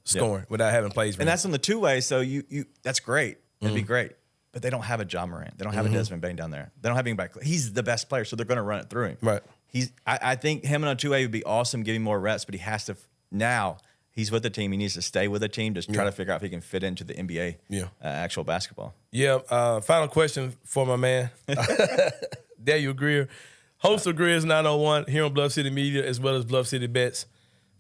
scoring, without having plays. And that's on the two-way, so you that's great. It'd be great. But they don't have a John Morant. They don't have a Desmond Bane down there. They don't have anybody. He's the best player, so they're going to run it through him. Right. I think him on a two-way would be awesome, give him more reps, but he has to now. He's with the team. He needs to stay with the team. Just try to figure out if he can fit into the NBA actual basketball. Yeah. Final question for my man, Daniel Greer, host of Grizz 901 here on Bluff City Media as well as Bluff City Bets.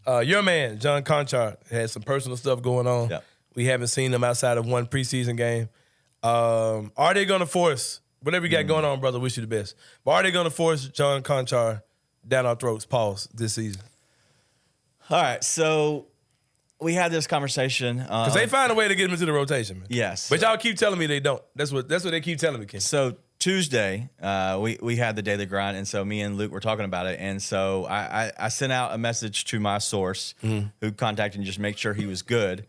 Your man, John Conchar, has some personal stuff going on. Yep. We haven't seen him outside of one preseason game. Are they going to force, whatever you got going on, brother, wish you the best, but are they going to force John Conchar down our throats, this season? All right, so we had this conversation because they find a way to get him into the rotation, man. Yes, but y'all keep telling me they don't. That's what they keep telling me, Ken. So Tuesday, we had the daily grind, and so me and Luke were talking about it, and so I sent out a message to my source who contacted and just make sure he was good,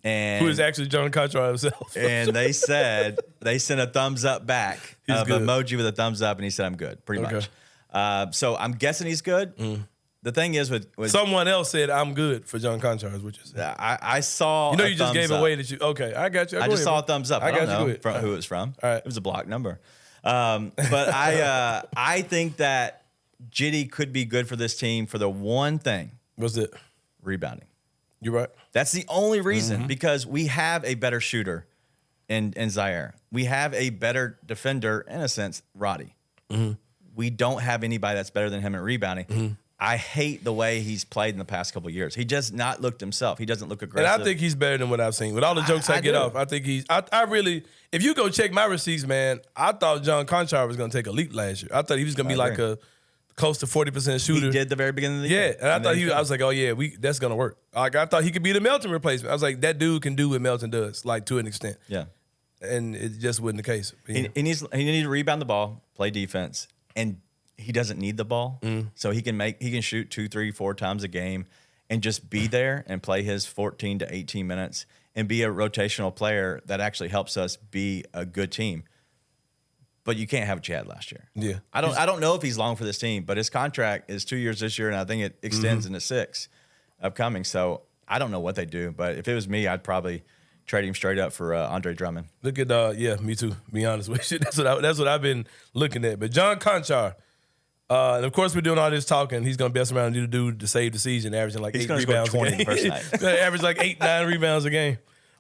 and who is actually John Conchar himself. And they said they sent a thumbs up back, He's good. emoji with a thumbs up, and he said I'm good, pretty much. So I'm guessing he's good. The thing is with someone else said I'm good for John Conchar, is what you're saying. I saw. You just gave away that you. Okay, I got you. I just saw a thumbs up. I don't know from who it was from. All right. It was a blocked number. But I think that Jitty could be good for this team for the one thing. What's it? Rebounding. You're right. That's the only reason, because we have a better shooter in Zaire. We have a better defender, in a sense, Roddy. We don't have anybody that's better than him at rebounding. I hate the way he's played in the past couple of years. He just not looked himself. He doesn't look aggressive. And I think he's better than what I've seen. With all the jokes I get off, I think he's. I really, if you go check my receipts, man, I thought John Conchar was going to take a leap last year. I thought he was going to be like a close to 40% shooter. He did the very beginning of the year. Yeah, and I was like, oh yeah, that's going to work. Like I thought he could be the Melton replacement. I was like, that dude can do what Melton does, like to an extent. Yeah. And it just wasn't the case. He needs to rebound the ball, play defense, and he doesn't need the ball, so he can shoot 2, 3, 4 times a game, and just be there and play his 14 to 18 minutes and be a rotational player that actually helps us be a good team. But you can't have what you had last year. Yeah, I don't know if he's long for this team, but his contract is 2 years this year, and I think it extends into 6 upcoming. So I don't know what they do, but if it was me, I'd probably trade him straight up for Andre Drummond. Look at me too. Be honest with you, that's what I've been looking at. But John Conchar. And of course, we're doing all this talking. He's going to best around and do the dude to save the season, averaging like 8 rebounds score 20 a game. the first night. Average like 8-9 rebounds a game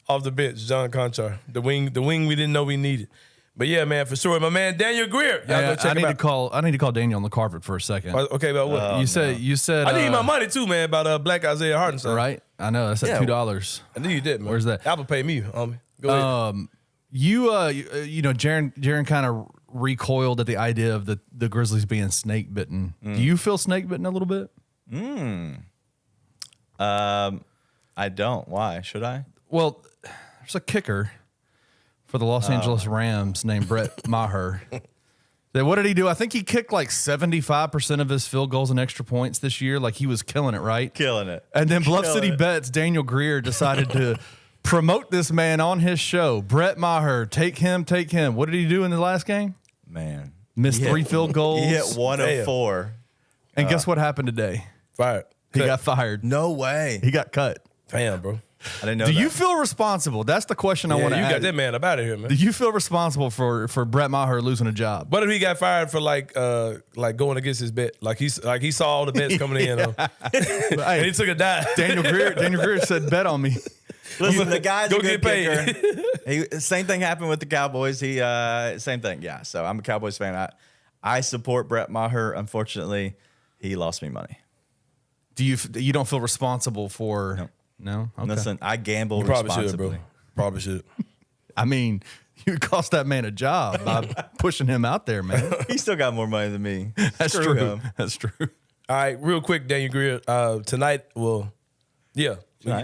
off the bench. John Conchar, the wing we didn't know we needed. But yeah, man, for sure. My man Daniel Greer. Y'all go check I him need out. to call Daniel on the carpet for a second. Okay, about what? You said I need my money too, man, about Black Isaiah Hartenstein. right? I know that's at $2. I knew you did, man. Where's that? Apple pay me, homie. Go ahead. Jaren kind of recoiled at the idea of the Grizzlies being snake bitten. Do you feel snake bitten a little bit? I don't. Why? Should I? Well, there's a kicker for the Los Angeles Rams named Brett Maher. What did he do? I think he kicked like 75% of his field goals and extra points this year. Like he was killing it, right? Killing it. And then Bluff City Bets, Daniel Greer decided to promote this man on his show. Brett Maher, take him. What did he do in the last game? Man. Missed 3 field goals. He hit 1 of 4. And guess what happened today? Fired. He got fired. No way. He got cut. Damn, bro. I didn't know Do that. you feel responsible? That's the question I want to You ask. got that man up out of here, man. Do you feel responsible for Brett Maher losing a job? What if he got fired for like going against his bet? Like he saw all the bets coming in, and he took a dive. Daniel Greer said, "Bet on me." Listen, the guy's Go a good get paid. kicker. Same thing happened with the Cowboys. Same thing. Yeah. So I'm a Cowboys fan. I support Brett Maher. Unfortunately, he lost me money. Do you don't feel responsible for? No. Okay. Listen, I gamble Probably should, responsibly. bro. Probably should. I mean, you cost that man a job by pushing him out there, man. He still got more money than me. That's Screw true. him. That's true. All right, real quick, Daniel Greer. Tonight, when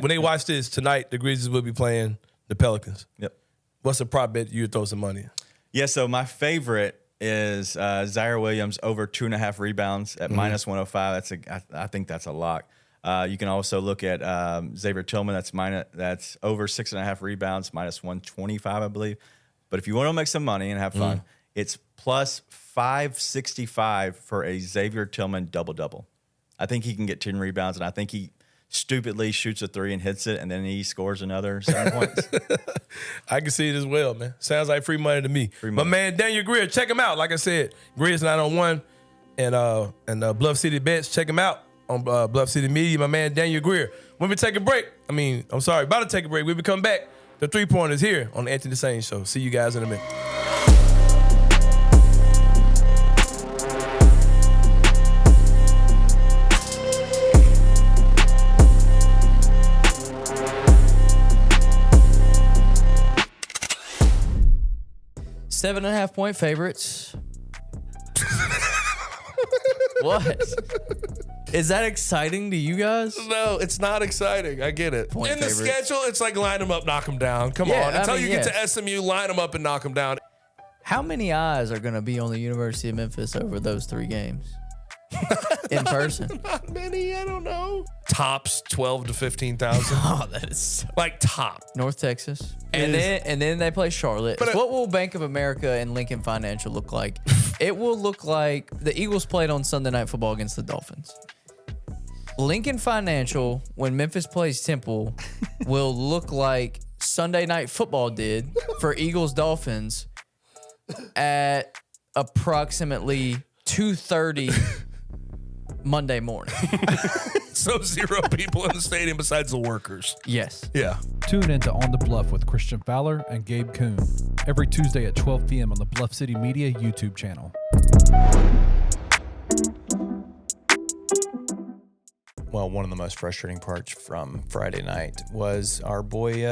they watch this tonight, the Grizzlies will be playing the Pelicans. Yep. What's the prop bet you would throw some money in? Yeah. So my favorite is Zaire Williams over 2.5 rebounds at minus 105. I think that's a lock. You can also look at Xavier Tillman. That's over 6.5 rebounds, minus 125, I believe. But if you want to make some money and have fun, it's plus 565 for a Xavier Tillman double-double. I think he can get 10 rebounds, and I think he stupidly shoots a 3 and hits it, and then he scores another 7 points. I can see it as well, man. Sounds like free money to me. My man Daniel Greer, check him out. Like I said, Grizz 901 and Bluff City Bets. Check him out on Bluff City Media. My man Daniel Greer. When we take a break, about to take a break. When we come back, the 3-pointers here on the Anthony Sain Show. See you guys in a minute. Seven and a half point favorites. What? Is that exciting to you guys? No, it's not exciting. I get it. Point In the favorite. schedule, it's like line them up, knock them down. Come Yeah, on. Until I mean, you get yes. to SMU, line them up and knock them down. How many eyes are going to be on the University of Memphis over those 3 games? In person? Not many, I don't know. Tops 12 to 15,000. Oh, that is so... Like top. North Texas. And then they play Charlotte. But what will Bank of America and Lincoln Financial look like? It will look like the Eagles played on Sunday Night Football against the Dolphins. Lincoln Financial, when Memphis plays Temple, will look like Sunday Night Football did for Eagles Dolphins at approximately 2:30 Monday morning. So 0 people in the stadium besides the workers. Yes. Yeah. Tune into On the Bluff with Christian Fowler and Gabe Kuhn every Tuesday at 12 p.m. on the Bluff City Media YouTube channel. Well, one of the most frustrating parts from Friday night was our boy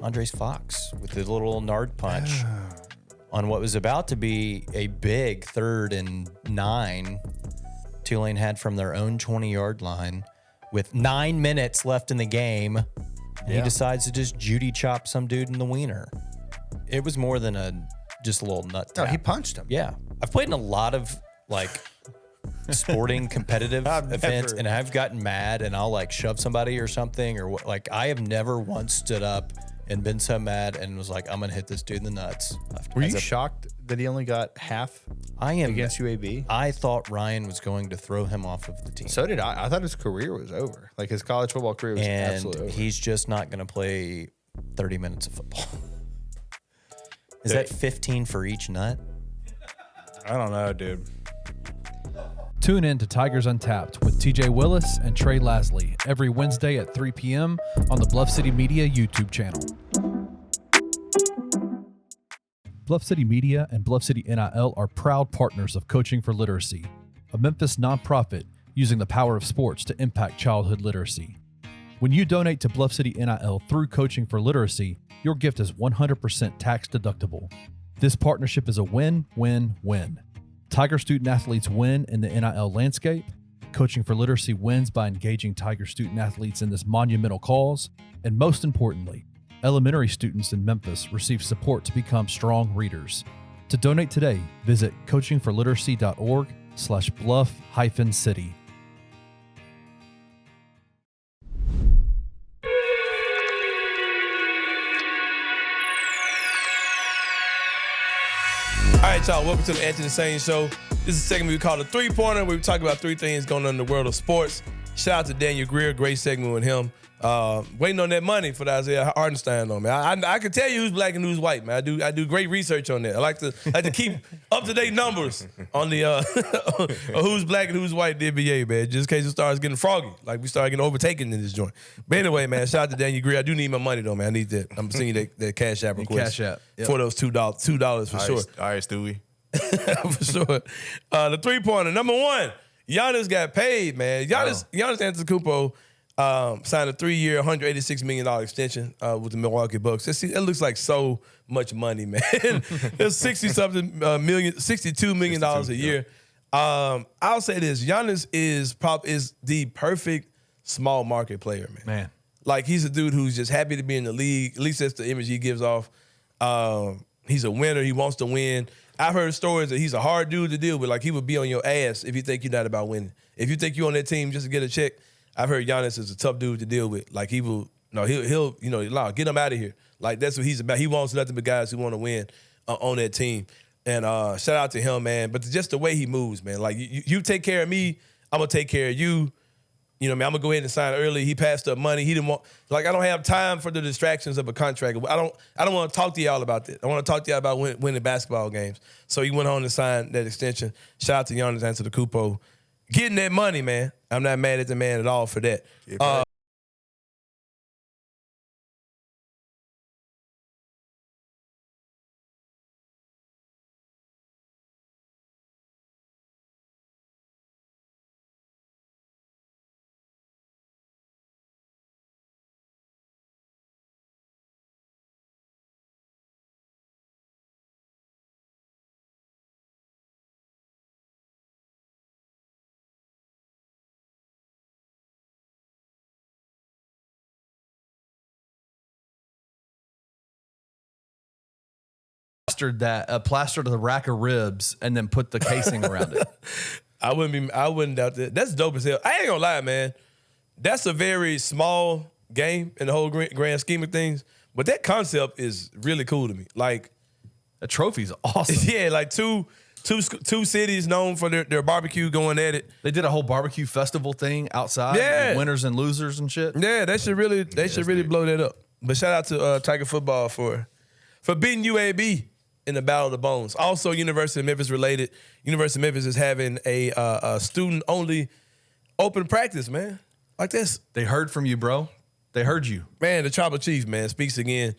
Andres Fox with the little nard punch on what was about to be a big 3rd and 9 Tulane had from their own 20-yard line with 9 minutes left in the game. And he decides to just Judy chop some dude in the wiener. It was more than just a little nut tap. No, he punched him. Yeah. I've played in a lot of sporting competitive events, and I've gotten mad and I'll shove somebody or something, or I have never once stood up and been so mad and was like, I'm gonna hit this dude in the nuts. Were you shocked that he only got half against UAB? I thought Ryan was going to throw him off of the team. So did I. I thought his career was over. His college football career was absolutely over. He's just not gonna play 30 minutes of football. Is that 15 for each nut? I don't know, dude. Tune in to Tigers Untapped with TJ Willis and Trey Lasley every Wednesday at 3 p.m. on the Bluff City Media YouTube channel. Bluff City Media and Bluff City NIL are proud partners of Coaching for Literacy, a Memphis nonprofit using the power of sports to impact childhood literacy. When you donate to Bluff City NIL through Coaching for Literacy, your gift is 100% tax deductible. This partnership is a win-win-win. Tiger student athletes win in the NIL landscape. Coaching for Literacy wins by engaging Tiger student athletes in this monumental cause. And most importantly, elementary students in Memphis receive support to become strong readers. To donate today, visit coachingforliteracy.org/bluff-city. All right, y'all, welcome to the Anthony Sain Show. This is a segment we call the three-pointer, where we talk about three things going on in the world of sports. Shout out to Daniel Greer, great segment with him. Waiting on that money for the Isaiah Hartenstein on, man. I can tell you who's black and who's white, man. I do great research on that. I like to keep up-to-date numbers on the who's black and who's white in the NBA, man, just in case it starts getting froggy, like we start getting overtaken in this joint. But anyway, man, shout out to Daniel Greer. I do need my money, though, man. I need that. I'm sending you that Cash App request. Cash App. Yep. For those $2 for sure. All right, Stewie. For sure. The three-pointer. Number one, Giannis got paid, man. Giannis Antetokounmpo signed a 3-year, $186 million extension with the Milwaukee Bucks. That looks like so much money, man. It's $62 million a year. I'll say this: Giannis is the perfect small market player, man. Like, he's a dude who's just happy to be in the league. At least that's the image he gives off. He's a winner. He wants to win. I've heard stories that he's a hard dude to deal with. Like, he would be on your ass if you think you're not about winning. If you think you're on that team just to get a check, I've heard Giannis is a tough dude to deal with. Like, he'll get him out of here. Like, that's what he's about. He wants nothing but guys who want to win on that team. And shout out to him, man. But just the way he moves, man. Like, you take care of me, I'm going to take care of you. You know what I mean? I'm going to go ahead and sign early. He passed up money. He didn't want, like, I don't have time for the distractions of a contract. I don't want to talk to y'all about that. I want to talk to y'all about winning basketball games. So he went on to sign that extension. Shout out to Giannis Antetokounmpo. Getting that money, man. I'm not mad at the man at all for that. Plastered the rack of ribs and then put the casing around it. I wouldn't doubt that. That's dope as hell. I ain't gonna lie, man. That's a very small game in the whole grand scheme of things. But that concept is really cool to me. Like, a trophy's awesome. Yeah, like two cities known for their barbecue going at it. They did a whole barbecue festival thing outside. Yeah, with winners and losers and shit. Yeah, they should really blow that up. But shout out to Tiger football for beating UAB in the Battle of the Bones. Also, University of Memphis related. University of Memphis is having a student-only open practice, man. Like this. They heard from you, bro. They heard you. Man, the Tribal Chief, man, speaks again.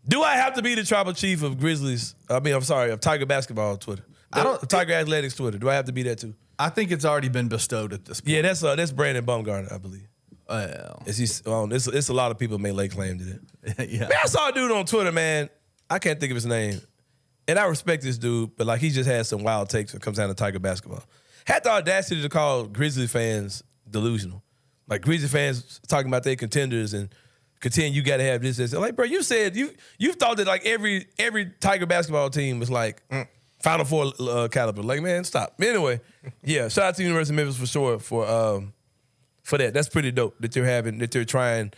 Do I have to be the Tribal Chief of Grizzlies? Of Tiger basketball Twitter. Tiger Athletics Twitter. Do I have to be that too? I think it's already been bestowed at this point. Yeah, that's Brandon Baumgartner, I believe. It's a lot of people may lay claim to that. Yeah. Man, I saw a dude on Twitter, man. I can't think of his name. And I respect this dude, but like, he just has some wild takes when it comes down to Tiger basketball. Had the audacity to call Grizzly fans delusional. Like, Grizzly fans talking about their contenders and contend you got to have this. Like, bro, you said you thought that like every Tiger basketball team was like Final Four caliber. Like, man, stop. Anyway, yeah, shout out to University of Memphis for sure for that. That's pretty dope that they're trying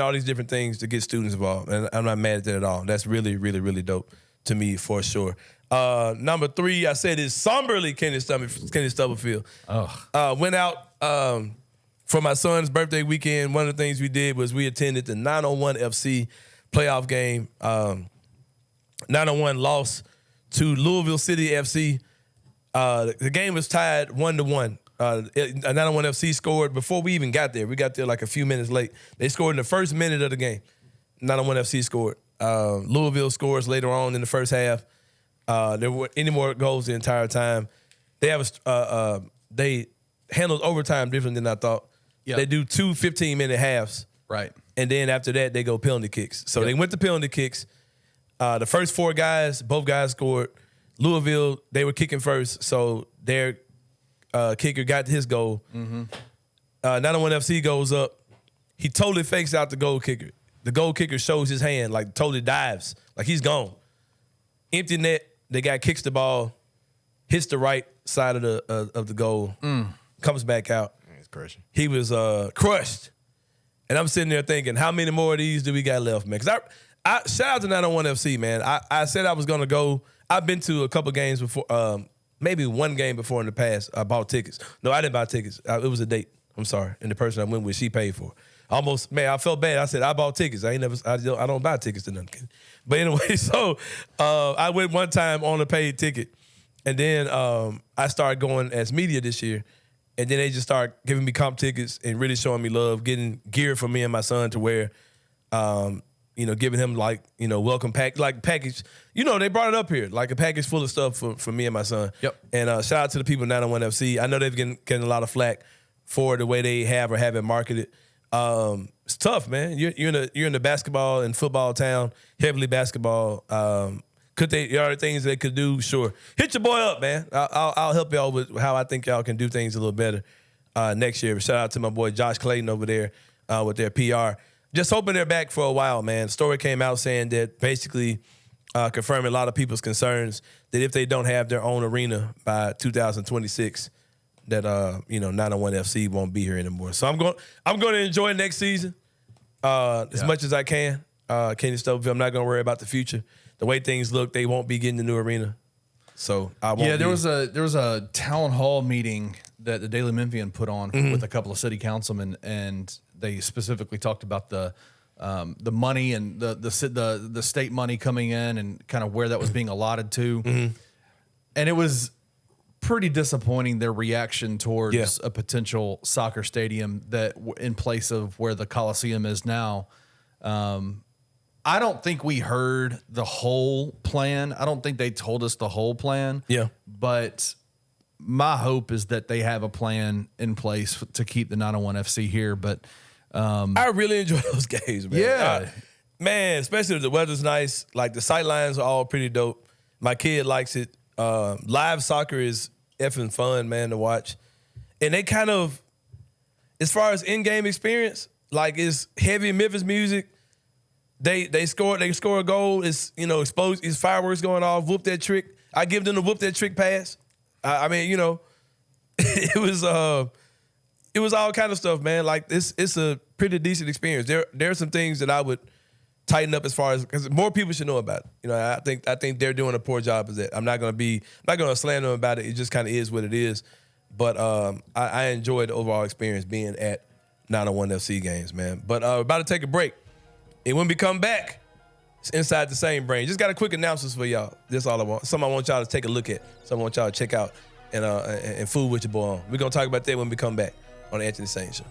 all these different things to get students involved, and I'm not mad at that at all. That's really, really, really dope to me for sure. Number 3, I said, is somberly Kenny Stubblefield. Went out for my son's birthday weekend. One of the things we did was we attended the 901 FC playoff game. 901 lost to Louisville City FC. The game was tied 1-1. 901 FC scored before we even got there. We got there like a few minutes late. They scored in the first minute of the game. 901 FC scored. Louisville scores later on in the first half. There weren't any more goals the entire time. They have they handled overtime different than I thought. Yep. They do 2 15-minute halves. Right. And then after that, they go penalty kicks. So they went to penalty kicks. The first 4 guys, both guys scored. Louisville, they were kicking first, so their kicker got his goal. 901 FC goes up. He totally fakes out the goal kicker. The goal kicker shows his hand, like totally dives, like he's gone. Empty net. The guy kicks the ball, hits the right side of the goal, comes back out. It's crushing. He was crushed. And I'm sitting there thinking, how many more of these do we got left, man? Because I shout out to 901 FC, man. I said I was going to go. I've been to a couple games before, maybe one game before in the past. I bought tickets. No, I didn't buy tickets. It was a date. I'm sorry. And the person I went with, she paid for it. Almost, man, I felt bad. I said, I bought tickets. I don't buy tickets to nothing. But anyway, so I went one time on a paid ticket. And then I started going as media this year. And then they just started giving me comp tickets and really showing me love, getting gear for me and my son to wear. Giving him welcome package. They brought it up here, like a package full of stuff for me and my son. Yep. And shout out to the people at 901 FC. I know they've getting a lot of flack for the way they have or haven't marketed. It's tough, man. You're in the basketball and football town, heavily basketball. There are things they could do? Sure. Hit your boy up, man. I'll help y'all with how I think y'all can do things a little better next year. Shout out to my boy Josh Clayton over there with their PR. Just hoping they're back for a while, man. Story came out saying that basically confirming a lot of people's concerns that if they don't have their own arena by 2026, that 901 FC won't be here anymore. So I'm going to enjoy next season as much as I can. Kenny Stoveville, I'm not going to worry about the future. The way things look, they won't be getting the new arena. So I won't. Yeah, there was a town hall meeting that the Daily Memphian put on with a couple of city councilmen, and they specifically talked about the money and the state money coming in and kind of where that was being allotted to. And it was pretty disappointing, their reaction towards a potential soccer stadium that in place of where the Coliseum is now. I don't think we heard the whole plan. I don't think they told us the whole plan. Yeah. But my hope is that they have a plan in place to keep the 901 FC here. But I really enjoy those games, man. Yeah. Man, especially if the weather's nice. Like the sight lines are all pretty dope. My kid likes it. Live soccer is effing fun, man, to watch. And they kind of, as far as in-game experience, like it's heavy Memphis music. They score a goal. It's explode. It's fireworks going off. Whoop that trick. I give them the whoop that trick pass. it was all kind of stuff, man. Like it's a pretty decent experience. There are some things that I would tighten up as far as because more people should know about it. I think they're doing a poor job of that. I'm not gonna slam them about it. It just kind of is what it is. But I enjoyed the overall experience being at 901 FC games, man. But about to take a break. And when we come back, it's Inside the Same Brain. Just got a quick announcements for y'all. That's all I want. Something I want y'all to take a look at. Something I want y'all to check out and fool with your boy on. We're going to talk about that when we come back on the Anthony Sain Show.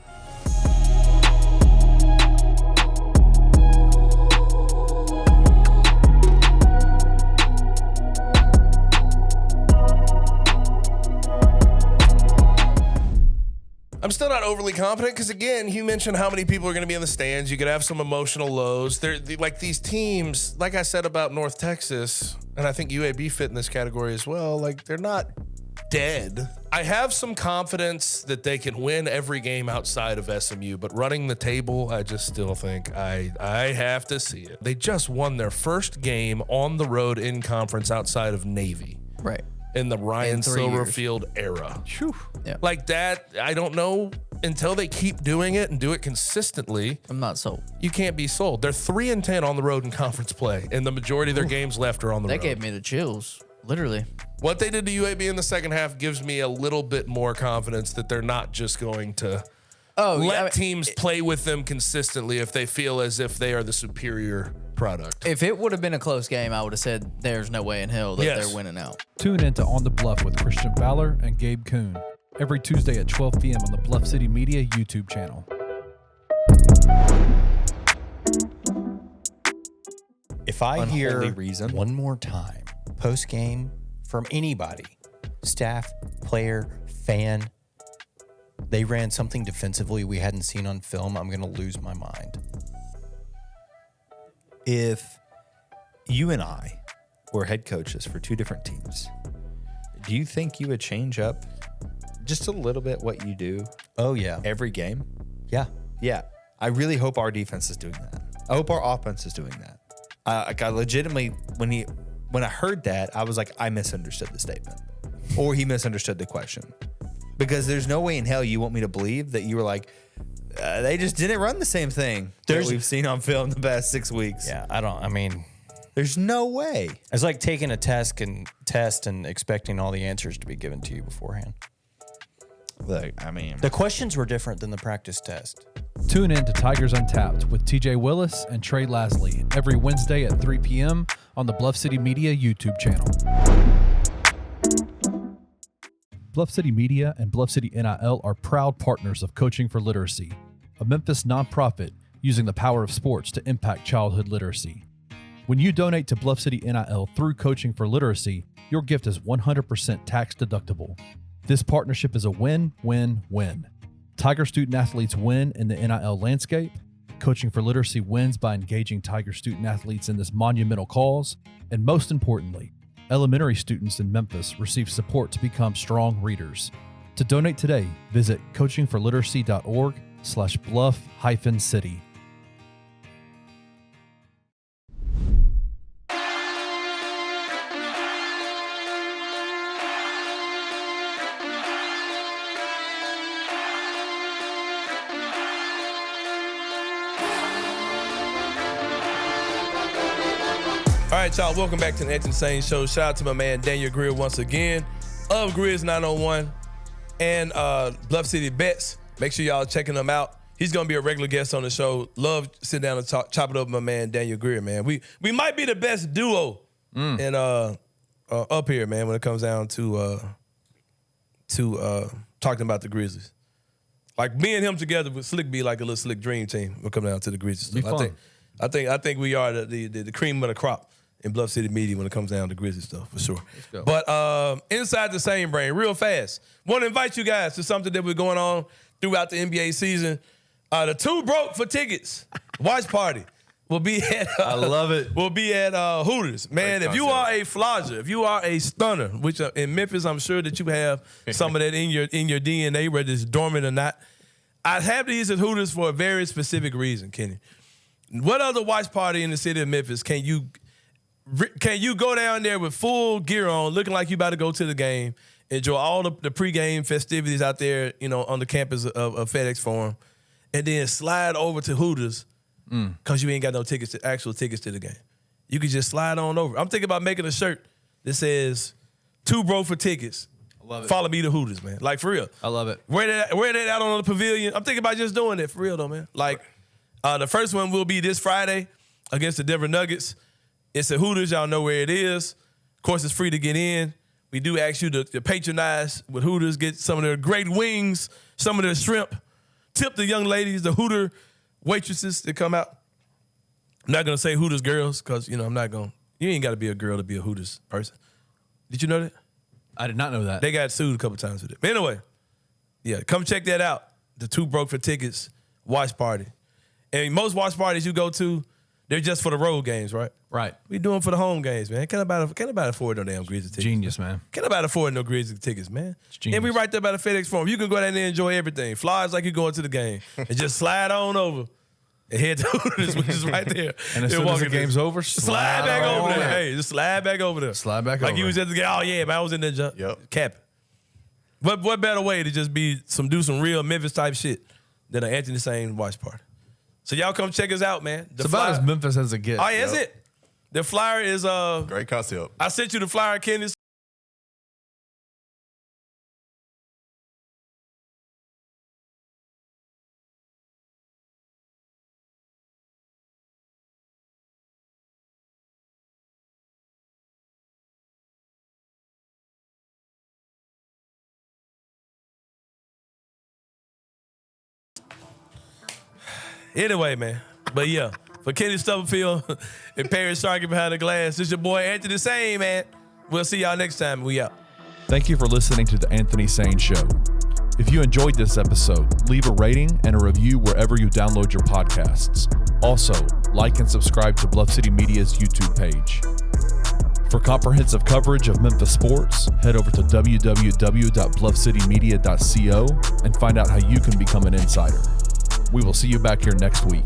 I'm still not overly confident because, again, you mentioned how many people are going to be in the stands. You could have some emotional lows. They're like these teams, like I said about North Texas, and I think UAB fit in this category as well, like they're not dead. I have some confidence that they can win every game outside of SMU, but running the table, I just still think I have to see it. They just won their first game on the road in conference outside of Navy. Right. In the Ryan Silverfield era. Yeah. Like that, I don't know, until they keep doing it and do it consistently. I'm not sold. You can't be sold. They're 3-10 on the road in conference play, and the majority of their games left are on the road. That gave me the chills, literally. What they did to UAB in the second half gives me a little bit more confidence that they're not just going to let teams play with them consistently if they feel as if they are the superior product. If it would have been a close game, I would have said there's no way in hell that Yes. they're winning out. Tune in to On the Bluff with Christian Fowler and Gabe Kuhn every Tuesday at 12 p.m. on the Bluff City Media YouTube channel. If I hear Unholy reason. one more time post game from anybody, staff, player, fan, they ran something defensively we hadn't seen on film, I'm going to lose my mind. If you and I were head coaches for two different teams, do you think you would change up just a little bit what you do Oh, yeah. every game? Yeah. Yeah. I really hope our defense is doing that. I hope our offense is doing that. I legitimately, when I heard that, I was like, I misunderstood the statement, or he misunderstood the question, because there's no way in hell you want me to believe that you were like, they just didn't run the same thing that we've seen on film the past 6 weeks. Yeah. There's no way. It's like taking a test and expecting all the answers to be given to you beforehand. Look, The questions were different than the practice test. Tune in to Tigers Untapped with TJ Willis and Trey Lasley every Wednesday at 3 p.m. on the Bluff City Media YouTube channel. Bluff City Media and Bluff City NIL are proud partners of Coaching for Literacy, a Memphis nonprofit using the power of sports to impact childhood literacy. When you donate to Bluff City NIL through Coaching for Literacy, your gift is 100% tax deductible. This partnership is a win-win-win. Tiger student athletes win in the NIL landscape. Coaching for Literacy wins by engaging Tiger student athletes in this monumental cause. And most importantly, elementary students in Memphis receive support to become strong readers. To donate today, visit coachingforliteracy.org/bluff-city. All right, y'all, welcome back to the Anthony Sain Show. Shout out to my man Daniel Greer once again of Grizz 901 and Bluff City Bets. Make sure y'all checking him out. He's going to be a regular guest on the show. Love sitting down and chop it up with my man Daniel Greer, man. We might be the best duo and up here, man, when it comes down to talking about the Grizzlies. Like me and him together would slick be like a little slick dream team when it comes down to the Grizzlies. Be fun. I think we are the cream of the crop in Bluff City media when it comes down to Grizzly stuff, for sure. Let's go. But inside the Sain brain, real fast, want to invite you guys to something that we're going on throughout the NBA season. The Two Broke for Tickets watch party will be at I love it. will be at Hooters. Man, if you are a flogger, if you are a stunner, which in Memphis I'm sure that you have some of that in your DNA, whether it's dormant or not. I have these at Hooters for a very specific reason, Kenny. What other watch party in the city of Memphis can you go down there with full gear on, looking like you about to go to the game, enjoy all the pregame festivities out there, on the campus of FedEx Forum, and then slide over to Hooters because you ain't got no actual tickets to the game. You could just slide on over. I'm thinking about making a shirt that says "Two Broke for Tickets." I love it. Follow me to Hooters, man. Like, for real. I love it. Wear that out on the pavilion. I'm thinking about just doing it for real, though, man. Like, the first one will be this Friday against the Denver Nuggets. It's at Hooters. Y'all know where it is. Of course, it's free to get in. We do ask you to patronize with Hooters, get some of their great wings, some of their shrimp. Tip the young ladies, the Hooter waitresses that come out. I'm not going to say Hooters girls because, I'm not going to. You ain't got to be a girl to be a Hooters person. Did you know that? I did not know that. They got sued a couple times with it. But anyway, yeah, come check that out. The Two Broke for Tickets watch party. And most watch parties you go to, they're just for the road games, right? Right. We do them for the home games, man. Can't nobody afford no damn Grizzly tickets. Genius, man. Can't nobody afford no Grizzly tickets, man. It's genius. And we right there by the FedEx Forum. You can go down there and enjoy everything. Flies like you're going to the game. And just slide on over and head to Hooters, which is right there. And as soon as the game's over, slide back on over there. in. Hey, just slide back over there. Slide back like over. you was at the game. Oh, yeah, man, I was in there jump. Yep. Cap. What better way to just do some real Memphis type shit than an Anthony Sain watch party? So y'all come check us out, man. It's about as Memphis as it gets. Oh, yeah, that's it. The flyer is Great concept. I sent you the flyer, Kenny. Anyway, man. But yeah, for Kenny Stubblefield and Perry Sharkey behind the glass, this is your boy Anthony Sain, man. We'll see y'all next time. We out. Thank you for listening to the Anthony Sain Show. If you enjoyed this episode, leave a rating and a review wherever you download your podcasts. Also, like and subscribe to Bluff City Media's YouTube page. For comprehensive coverage of Memphis sports, head over to www.bluffcitymedia.co and find out how you can become an insider. We will see you back here next week.